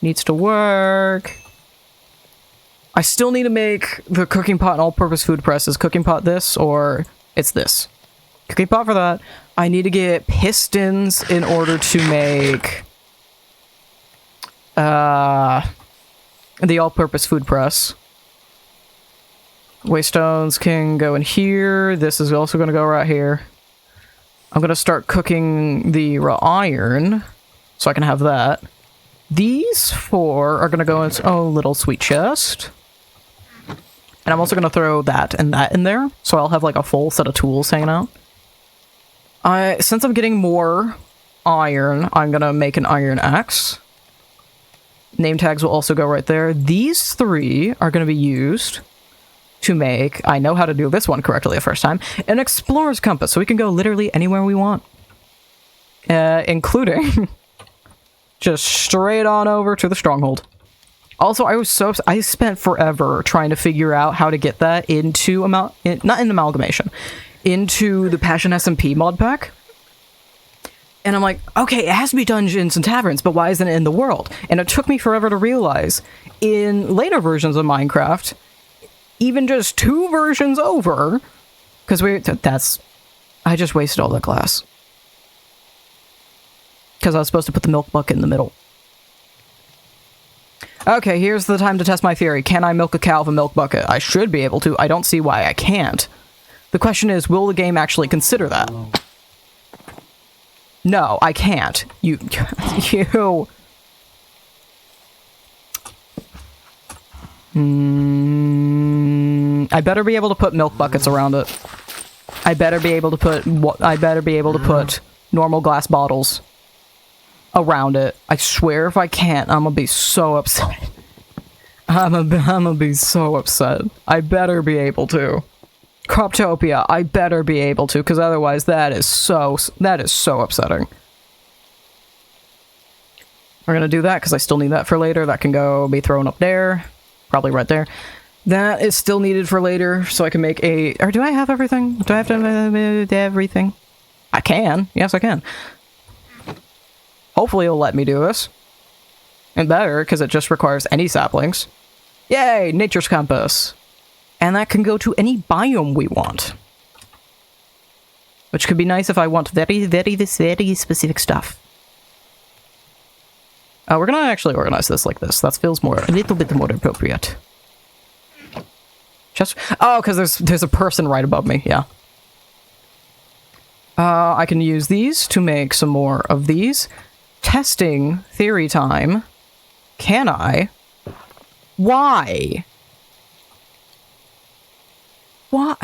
needs to work. I still need to make the cooking pot and all-purpose food press. Is cooking pot this, or it's this? Cooking pot for that. I need to get pistons in order to make... the all-purpose food press. Waystones can go in here. This is also going to go right here. I'm gonna start cooking the raw iron, so I can have that. These 4 are gonna go in its own little sweet chest. And I'm also gonna throw that and that in there, so I'll have like a full set of tools hanging out. Since I'm getting more iron, I'm gonna make an iron axe. Name tags will also go right there. These 3 are gonna be used to make, I know how to do this one correctly the first time, an explorer's compass, so we can go literally anywhere we want. Including just straight on over to the stronghold. Also, I spent forever trying to figure out how to get that into, not in Amalgamation, into the Passion SMP mod pack. And I'm like, okay, it has to be dungeons and taverns, but why isn't it in the world? And it took me forever to realize, in later versions of Minecraft, even just 2 versions over, because I just wasted all that glass. Because I was supposed to put the milk bucket in the middle. Okay, here's the time to test my theory. Can I milk a cow with a milk bucket? I should be able to. I don't see why I can't. The question is, will the game actually consider that? No, I can't. You... I better be able to put milk buckets around it. I better be able to put normal glass bottles around it. I swear if I can't, I'm gonna be so upset. I'm gonna be so upset. I better be able to. Croptopia, I better be able to, because otherwise that is so upsetting. We're gonna do that, because I still need that for later. That can be thrown up there. Probably right there. That is still needed for later, so I can make a... Or do I have everything? Do I have to have everything? I can. Yes, I can. Hopefully it'll let me do this. And better, because it just requires any saplings. Yay! Nature's compass. And that can go to any biome we want. Which could be nice if I want very specific stuff. We're gonna actually organize this like this. That feels a little bit more appropriate. Oh, because there's a person right above me, yeah. I can use these to make some more of these. Testing theory time. Can I? Why? What?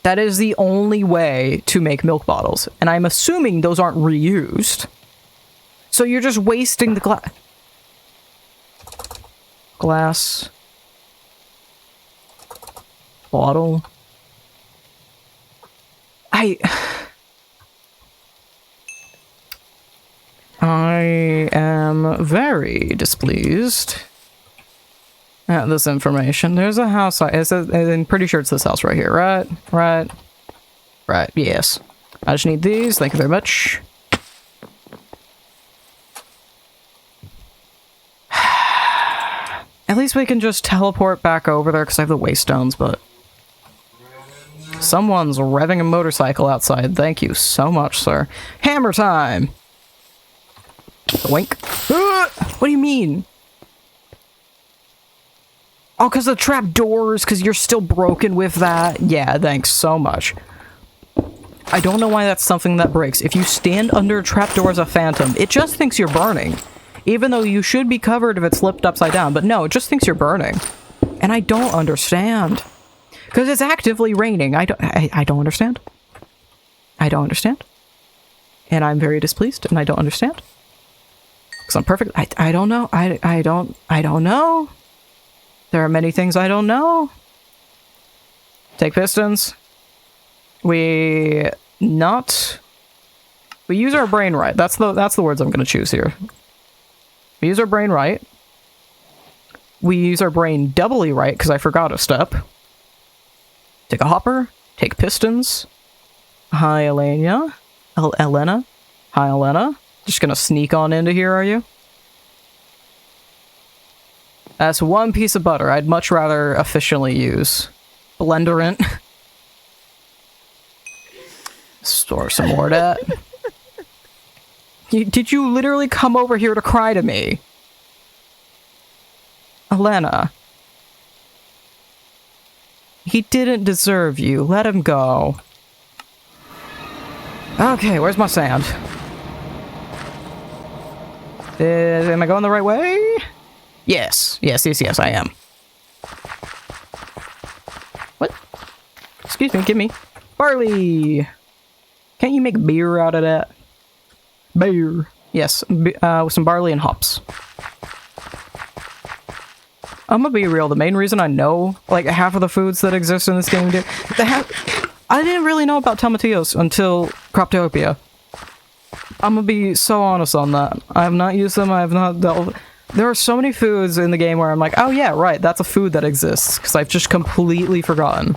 That is the only way to make milk bottles, and I'm assuming those aren't reused. So you're just wasting the glass bottle. I am very displeased at this information. There's a house. I'm pretty sure it's this house right here. Right. Yes. I just need these. Thank you very much. At least we can just teleport back over there because I have the waste stones, but... Someone's revving a motorcycle outside. Thank you so much, sir. Hammer time! Wink. What do you mean? Oh, because the trap doors, because you're still broken with that. Yeah, thanks so much. I don't know why that's something that breaks. If you stand under a trapdoor as a phantom, it just thinks you're burning. Even though you should be covered if it's flipped upside down. But no, it just thinks you're burning. And I don't understand. Because it's actively raining. I don't understand. I don't understand. And I'm very displeased, and I don't understand. Because I'm perfect. I don't know. I don't know. There are many things I don't know. Take pistons. We use our brain right. That's the words I'm going to choose here. We use our brain right. We use our brain doubly right because I forgot a step. Take a hopper. Take pistons. Hi, Elena. Elena. Hi, Elena. Just gonna sneak on into here, are you? That's one piece of butter. I'd much rather efficiently use Blenderant. Store some more of that. Did you literally come over here to cry to me? Elena. He didn't deserve you. Let him go. Okay, where's my sand? Am I going the right way? Yes. Yes, I am. What? Excuse me, give me. Barley! Can't you make beer out of that? Beer. Yes, with some barley and hops. I'm gonna be real, the main reason I know, like, half of the foods that exist in this game, I didn't really know about tomatillos until Croptopia. I'm gonna be so honest on that. I have not used them, I have not dealt. There are so many foods in the game where I'm like, oh yeah, right, that's a food that exists, because I've just completely forgotten.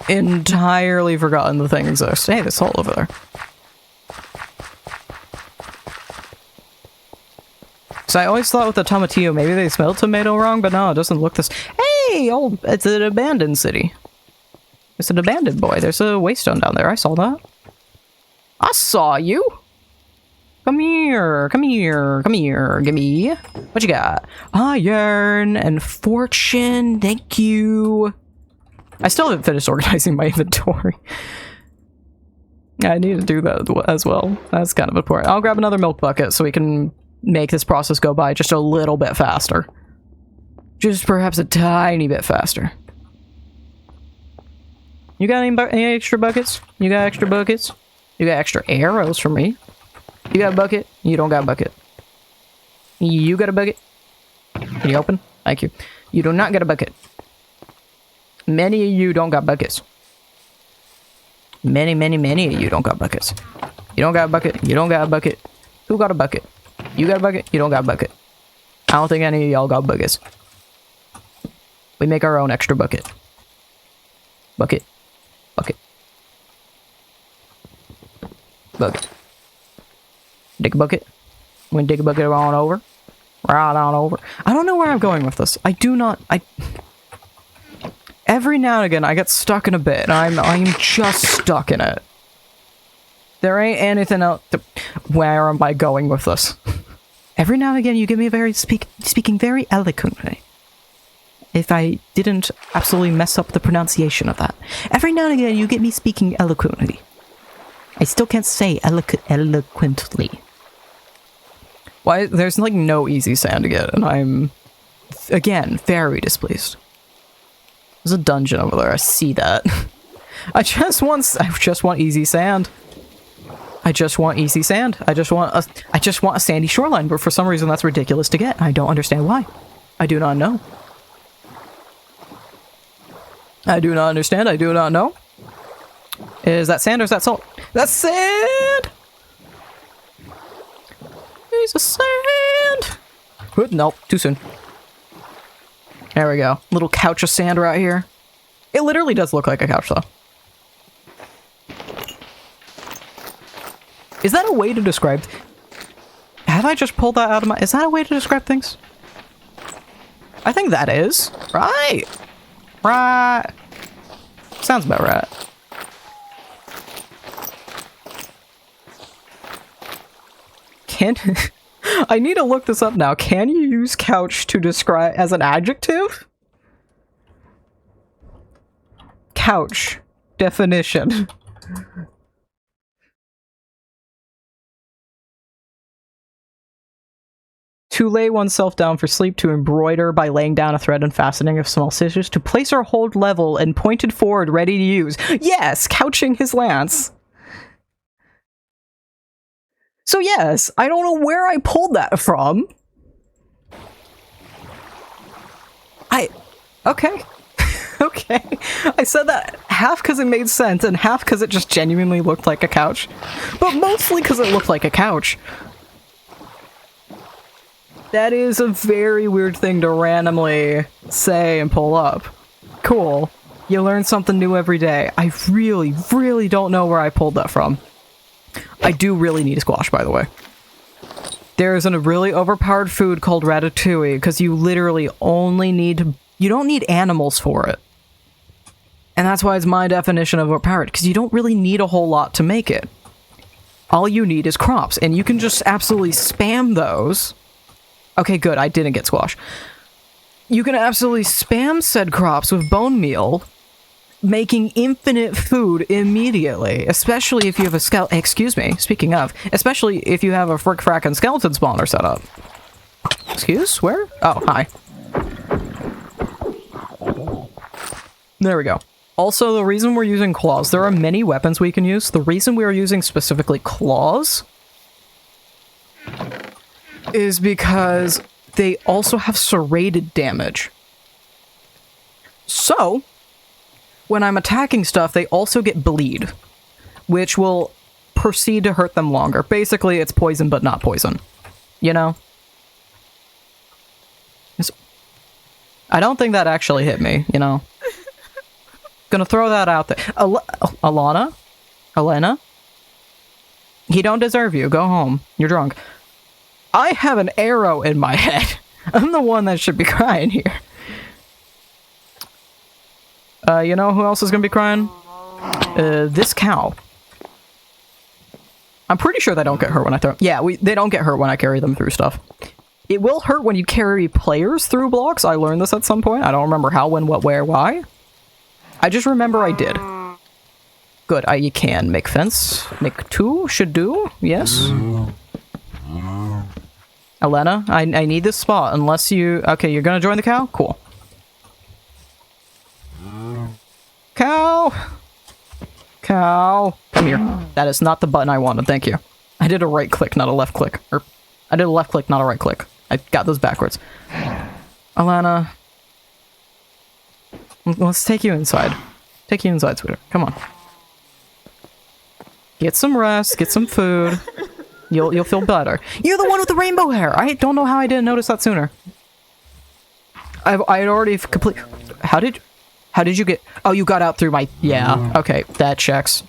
Entirely forgotten the thing exists. Hey, there's hole over there. So I always thought with the tomatillo, maybe they smelled tomato wrong, but no, it doesn't look this. Hey, oh, it's an abandoned city. It's an abandoned boy. There's a waystone down there. I saw that. I saw you. Come here, come here, come here. Gimme. What you got? Iron and fortune. Thank you. I still haven't finished organizing my inventory. I need to do that as well. That's kind of important. I'll grab another milk bucket so we can make this process go by just a little bit faster. Just perhaps a tiny bit faster. You got any extra buckets? You got extra buckets? You got extra arrows for me? You got a bucket? You don't got a bucket. You got a bucket? Can you open? Thank you. You do not get a bucket. Many of you don't got buckets. Many of you don't got buckets. You don't got a bucket. You don't got a bucket. Who got a bucket? You got a bucket? You don't got a bucket. I don't think any of y'all got buckets. We make our own extra bucket. Bucket. Bucket. Bucket. Dig a bucket. We're gonna dig a bucket on over. Right on over. I don't know where I'm going with this. I do not... Every now and again, I get stuck in a bit, and I'm just stuck in it. There ain't anything else to... Where am I going with this? Every now and again, you give me a very... Speaking very eloquently. If I didn't absolutely mess up the pronunciation of that. Every now and again, you get me speaking eloquently. I still can't say eloquently. Why? There's like no easy sand to get, and I'm... Again, very displeased. There's a dungeon over there, I see that. I just want easy sand. I just want easy sand. I just want a sandy shoreline, but for some reason that's ridiculous to get. I don't understand why. I do not know. I do not understand. I do not know. Is that sand or is that salt? That's sand! Piece of sand! Nope, too soon. There we go. Little couch of sand right here. It literally does look like a couch, though. Is that a way to describe... Have I just pulled that out of my... Is that a way to describe things? I think that is. Right. Right. Sounds about right. Can... I need to look this up now. Can you use couch to describe as an adjective? Couch. Definition. To lay oneself down for sleep, to embroider by laying down a thread and fastening of small scissors, to place or hold level and pointed forward ready to use. Yes, couching his lance. So yes, I don't know where I pulled that from. Okay. Okay. I said that half because it made sense and half because it just genuinely looked like a couch. But mostly because it looked like a couch. That is a very weird thing to randomly say and pull up. Cool. You learn something new every day. I really, really don't know where I pulled that from. I do really need a squash, by the way. There is a really overpowered food called ratatouille, because you literally only need... You don't need animals for it. And that's why it's my definition of overpowered, because you don't really need a whole lot to make it. All you need is crops, and you can just absolutely spam those. Okay, good, I didn't get squash. You can absolutely spam said crops with bone meal, making infinite food immediately, especially if you have a excuse me, speaking of, especially if you have a frick-frackin' skeleton spawner set up. Excuse? Where? Oh, hi. There we go. Also, the reason we're using claws, there are many weapons we can use. The reason we are using specifically claws is because they also have serrated damage. So, when I'm attacking stuff, they also get bleed, which will proceed to hurt them longer. Basically, it's poison but not poison. You know? I don't think that actually hit me, you know? Gonna throw that out there. Alana? Elena? He don't deserve you. Go home. You're drunk. I have an arrow in my head. I'm the one that should be crying here. You know who else is gonna be crying? This cow. I'm pretty sure they don't get hurt when I throw... Yeah, they don't get hurt when I carry them through stuff. It will hurt when you carry players through blocks. I learned this at some point. I don't remember how, when, what, where, why. I just remember I did. Good, you can make fence. Make two, should do, yes. Elena, I need this spot, unless you... Okay, you're gonna join the cow? Cool. Cow! Cow! Come here. That is not the button I wanted, thank you. I did a right click, not a left click. Or, I did a left click, not a right click. I got those backwards. Alana. Let's take you inside. Take you inside, sweetheart. Come on. Get some rest, get some food. You'll feel better. You're the one with the rainbow hair! I don't know how I didn't notice that sooner. I had already complete... How did you get... Oh, you got out through my... Yeah, okay, that checks.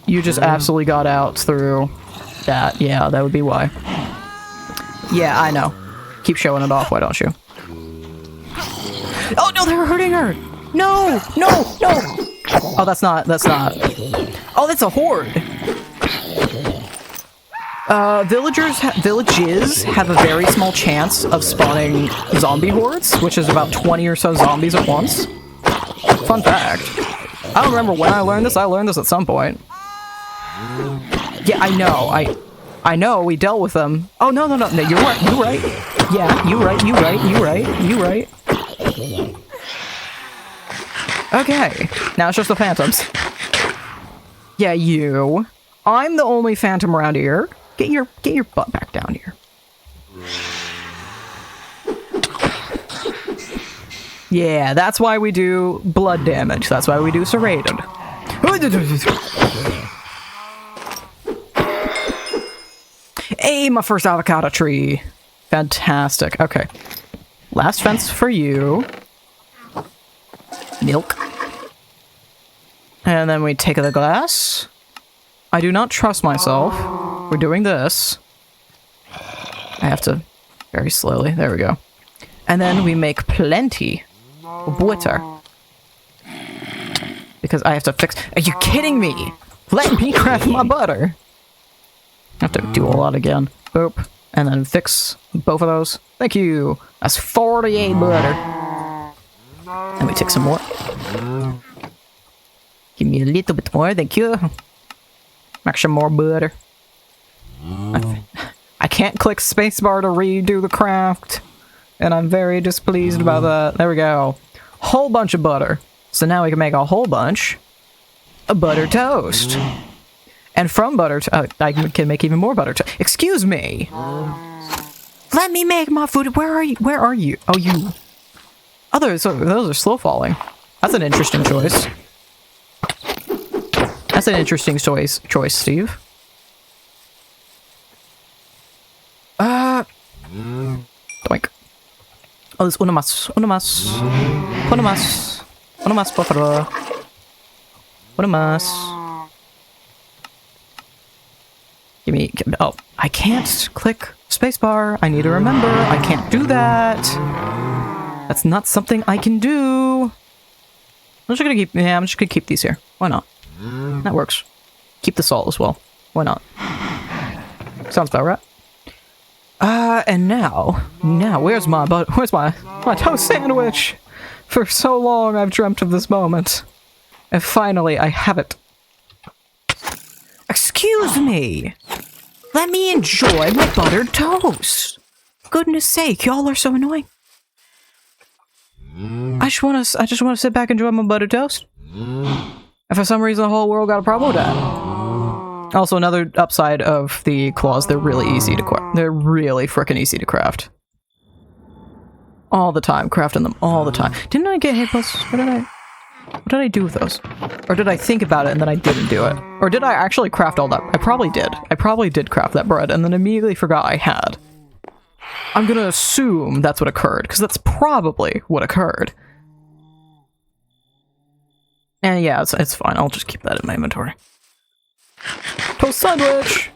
You just absolutely got out through that. Yeah, that would be why. Yeah, I know. Keep showing it off, why don't you? Oh, no, they're hurting her! No! No! No! Oh, that's not... Oh, that's a horde! Villages have a very small chance of spawning zombie hordes, which is about 20 or so zombies at once. Fun fact. I don't remember when I learned this. I learned this at some point. Yeah, I know. I know. We dealt with them. Oh, no. You're right. You're right. Yeah, you're right. Okay. Now it's just the phantoms. Yeah, you. I'm the only phantom around here. Get your butt back down here. Yeah, that's why we do blood damage. That's why we do serrated. Hey, my first avocado tree. Fantastic. Okay. Last fence for you. Milk. And then we take the glass. I do not trust myself. We're doing this. I have to very slowly. There we go. And then we make plenty of butter. Because I have to fix... Are you kidding me? Let me craft my butter. I have to do a lot again. Boop. And then fix both of those. Thank you. That's 48 butter. And we take some more. Give me a little bit more. Thank you. Make some more butter. I can't click spacebar to redo the craft. And I'm very displeased about that. There we go. Whole bunch of butter. So now we can make a whole bunch of butter toast. And from butter I can make even more butter toast. Excuse me. Let me make my food. Where are you? Where are you? Oh, you. Oh, those are slow falling. That's an interesting choice. That's an interesting choice, Steve. Doink. Oh, there's una más, por favor. Una más. Give me, oh, I can't click spacebar. I need to remember. I can't do that. That's not something I can do. I'm just gonna keep these here. Why not? That works. Keep the salt as well. Why not? Sounds about right. And now, where's my toast sandwich? For so long I've dreamt of this moment. And finally, I have it. Excuse me! Let me enjoy my buttered toast! Goodness sake, y'all are so annoying. I just wanna sit back and enjoy my buttered toast. And for some reason the whole world got a problem with that. Also, another upside of the claws, they're really easy to craft. They're really frickin' easy to craft. All the time, crafting them all the time. Didn't I get hit plus? What did I do with those? Or did I think about it and then I didn't do it? Or did I actually craft all that? I probably did. I probably did craft that bread and then immediately forgot I had. I'm gonna assume that's what occurred, because that's probably what occurred. And yeah, it's fine. I'll just keep that in my inventory. Toast sandwich!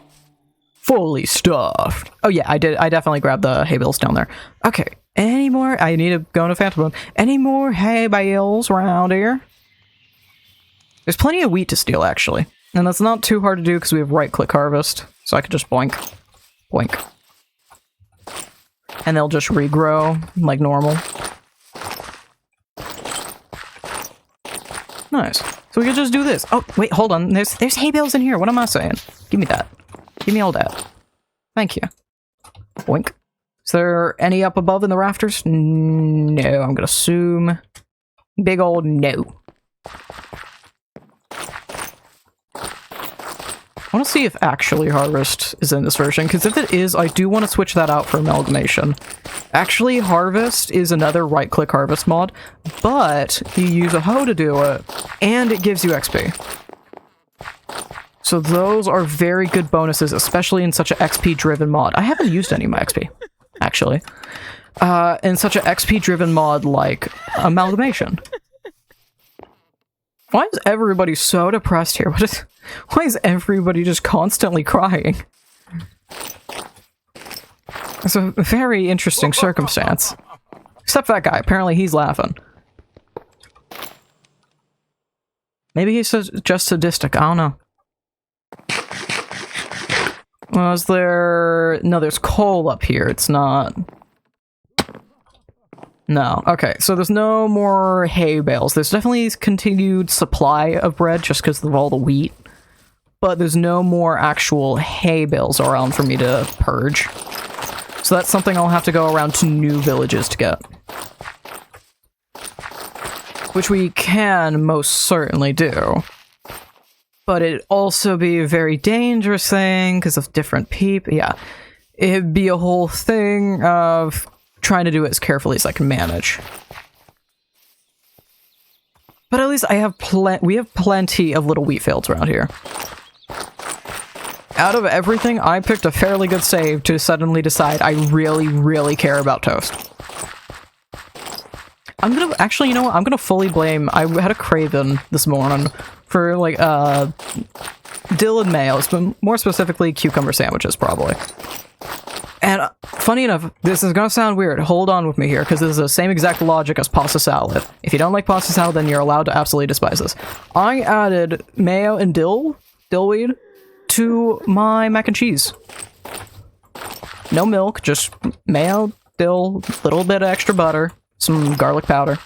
Fully stuffed. Oh yeah, I definitely grabbed the hay bales down there. Okay. Any more? I need to go into Phantom Mode. Any more hay bales around here? There's plenty of wheat to steal, actually. And that's not too hard to do because we have right-click harvest. So I could just boink. Boink. And they'll just regrow like normal. Nice. So we could just do this. Oh, wait, hold on. There's hay bales in here. What am I saying? Give me that. Give me all that. Thank you. Boink. Is there any up above in the rafters? No, I'm gonna assume. Big old no. I want to see if actually harvest is in this version, because if it is, I do want to switch that out for amalgamation. Actually, harvest is another right-click harvest mod, but you use a hoe to do it, and it gives you XP. So those are very good bonuses, especially in such an XP-driven mod. I haven't used any of my XP, actually. In such an XP-driven mod like amalgamation. Why is everybody so depressed here? Why is everybody just constantly crying? It's a very interesting circumstance. Except that guy. Apparently he's laughing. Maybe he's just sadistic. I don't know. Was there... No, there's coal up here. It's not... No. Okay, so there's no more hay bales. There's definitely continued supply of bread just because of all the wheat. But there's no more actual hay bales around for me to purge. So that's something I'll have to go around to new villages to get. Which we can most certainly do. But it'd also be a very dangerous thing because of different people. Yeah. It'd be a whole thing of trying to do it as carefully as I can manage. But at least I have we have plenty of little wheat fields around here. Out of everything, I picked a fairly good save to suddenly decide I really, really care about toast. I'm gonna, actually, you know what, I'm gonna fully blame, I had a craving this morning for, like, dill and mayo, but more specifically, cucumber sandwiches, probably. And, funny enough, this is gonna sound weird, hold on with me here, because this is the same exact logic as pasta salad. If you don't like pasta salad, then you're allowed to absolutely despise this. I added mayo and dillweed, to my mac and cheese. No milk, just mayo, dill, little bit of extra butter, some garlic powder.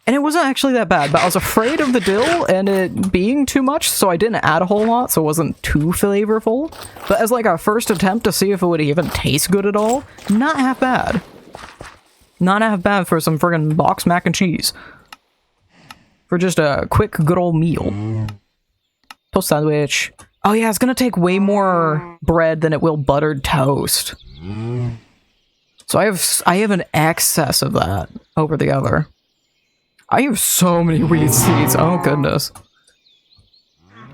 And it wasn't actually that bad, but I was afraid of the dill and it being too much, so I didn't add a whole lot, so it wasn't too flavorful. But as like a first attempt to see if it would even taste good at all, not half bad. Not half bad for some friggin' box mac and cheese. For just a quick, good old meal. Toast sandwich. Oh yeah, it's gonna take way more bread than it will buttered toast. So I have an excess of that over the other. I have so many wheat seeds. Oh goodness.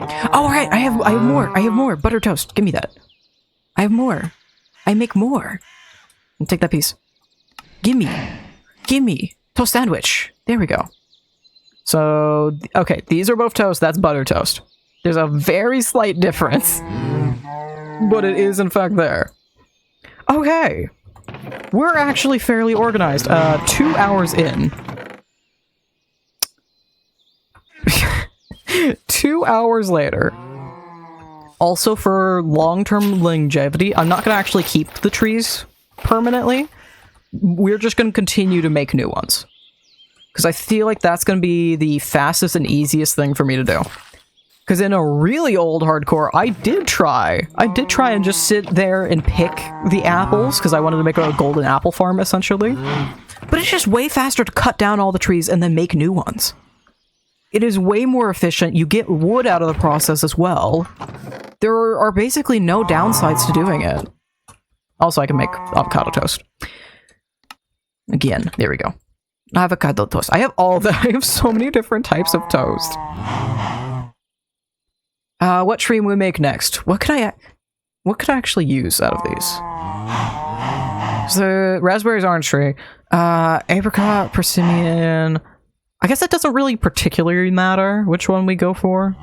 Oh right, I have more buttered toast. Give me that. I have more. I make more. And take that piece. Gimme toast sandwich. There we go. So okay, these are both toast. That's buttered toast. There's a very slight difference, but it is in fact there. Okay, we're actually fairly organized. 2 hours in. 2 hours later. Also for long-term longevity, I'm not gonna actually keep the trees permanently, we're just going to continue to make new ones. Because I feel like that's going to be the fastest and easiest thing for me to do. Because in a really old hardcore, I did try and just sit there and pick the apples, because I wanted to make a golden apple farm, essentially. But it's just way faster to cut down all the trees and then make new ones. It is way more efficient. You get wood out of the process as well. There are basically no downsides to doing it. Also, I can make avocado toast. Again, there we go. Avocado toast. I have all that. I have so many different types of toast. What tree will we make next? What could I actually use out of these? So, raspberries, orange tree. Apricot, persimmon. I guess that doesn't really particularly matter which one we go for.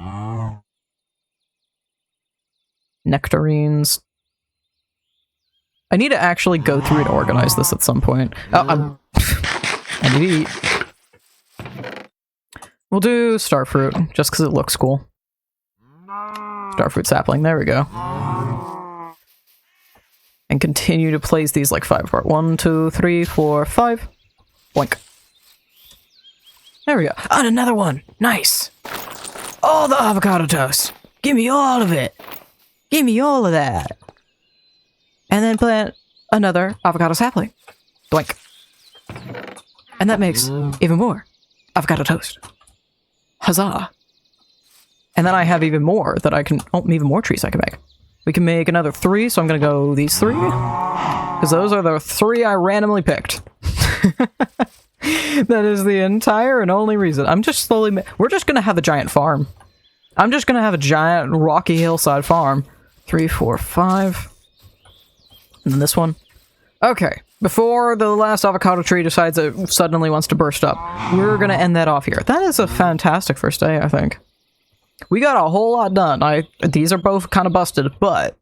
Nectarines. I need to actually go through and organize this at some point. Oh, I need to eat. We'll do starfruit, just because it looks cool. Starfruit sapling, there we go. And continue to place these like 5 apart. 1, 2, 3, 4, 5. Boink. There we go. And another one! Nice! All the avocado toast! Give me all of it! Give me all of that! And then plant another avocado sapling. Boink. And that makes even more avocado toast. Huzzah! And then I have even more that I can... Oh, even more trees I can make. We can make another 3, so I'm gonna go these 3. Because those are the 3 I randomly picked. That is the entire and only reason. I'm just slowly... We're just gonna have a giant farm. I'm just gonna have a giant rocky hillside farm. 3, 4, 5. And then this one. Okay. Before the last avocado tree decides it suddenly wants to burst up, we're gonna end that off here. That is a fantastic first day, I think. We got a whole lot done. These are both kind of busted, but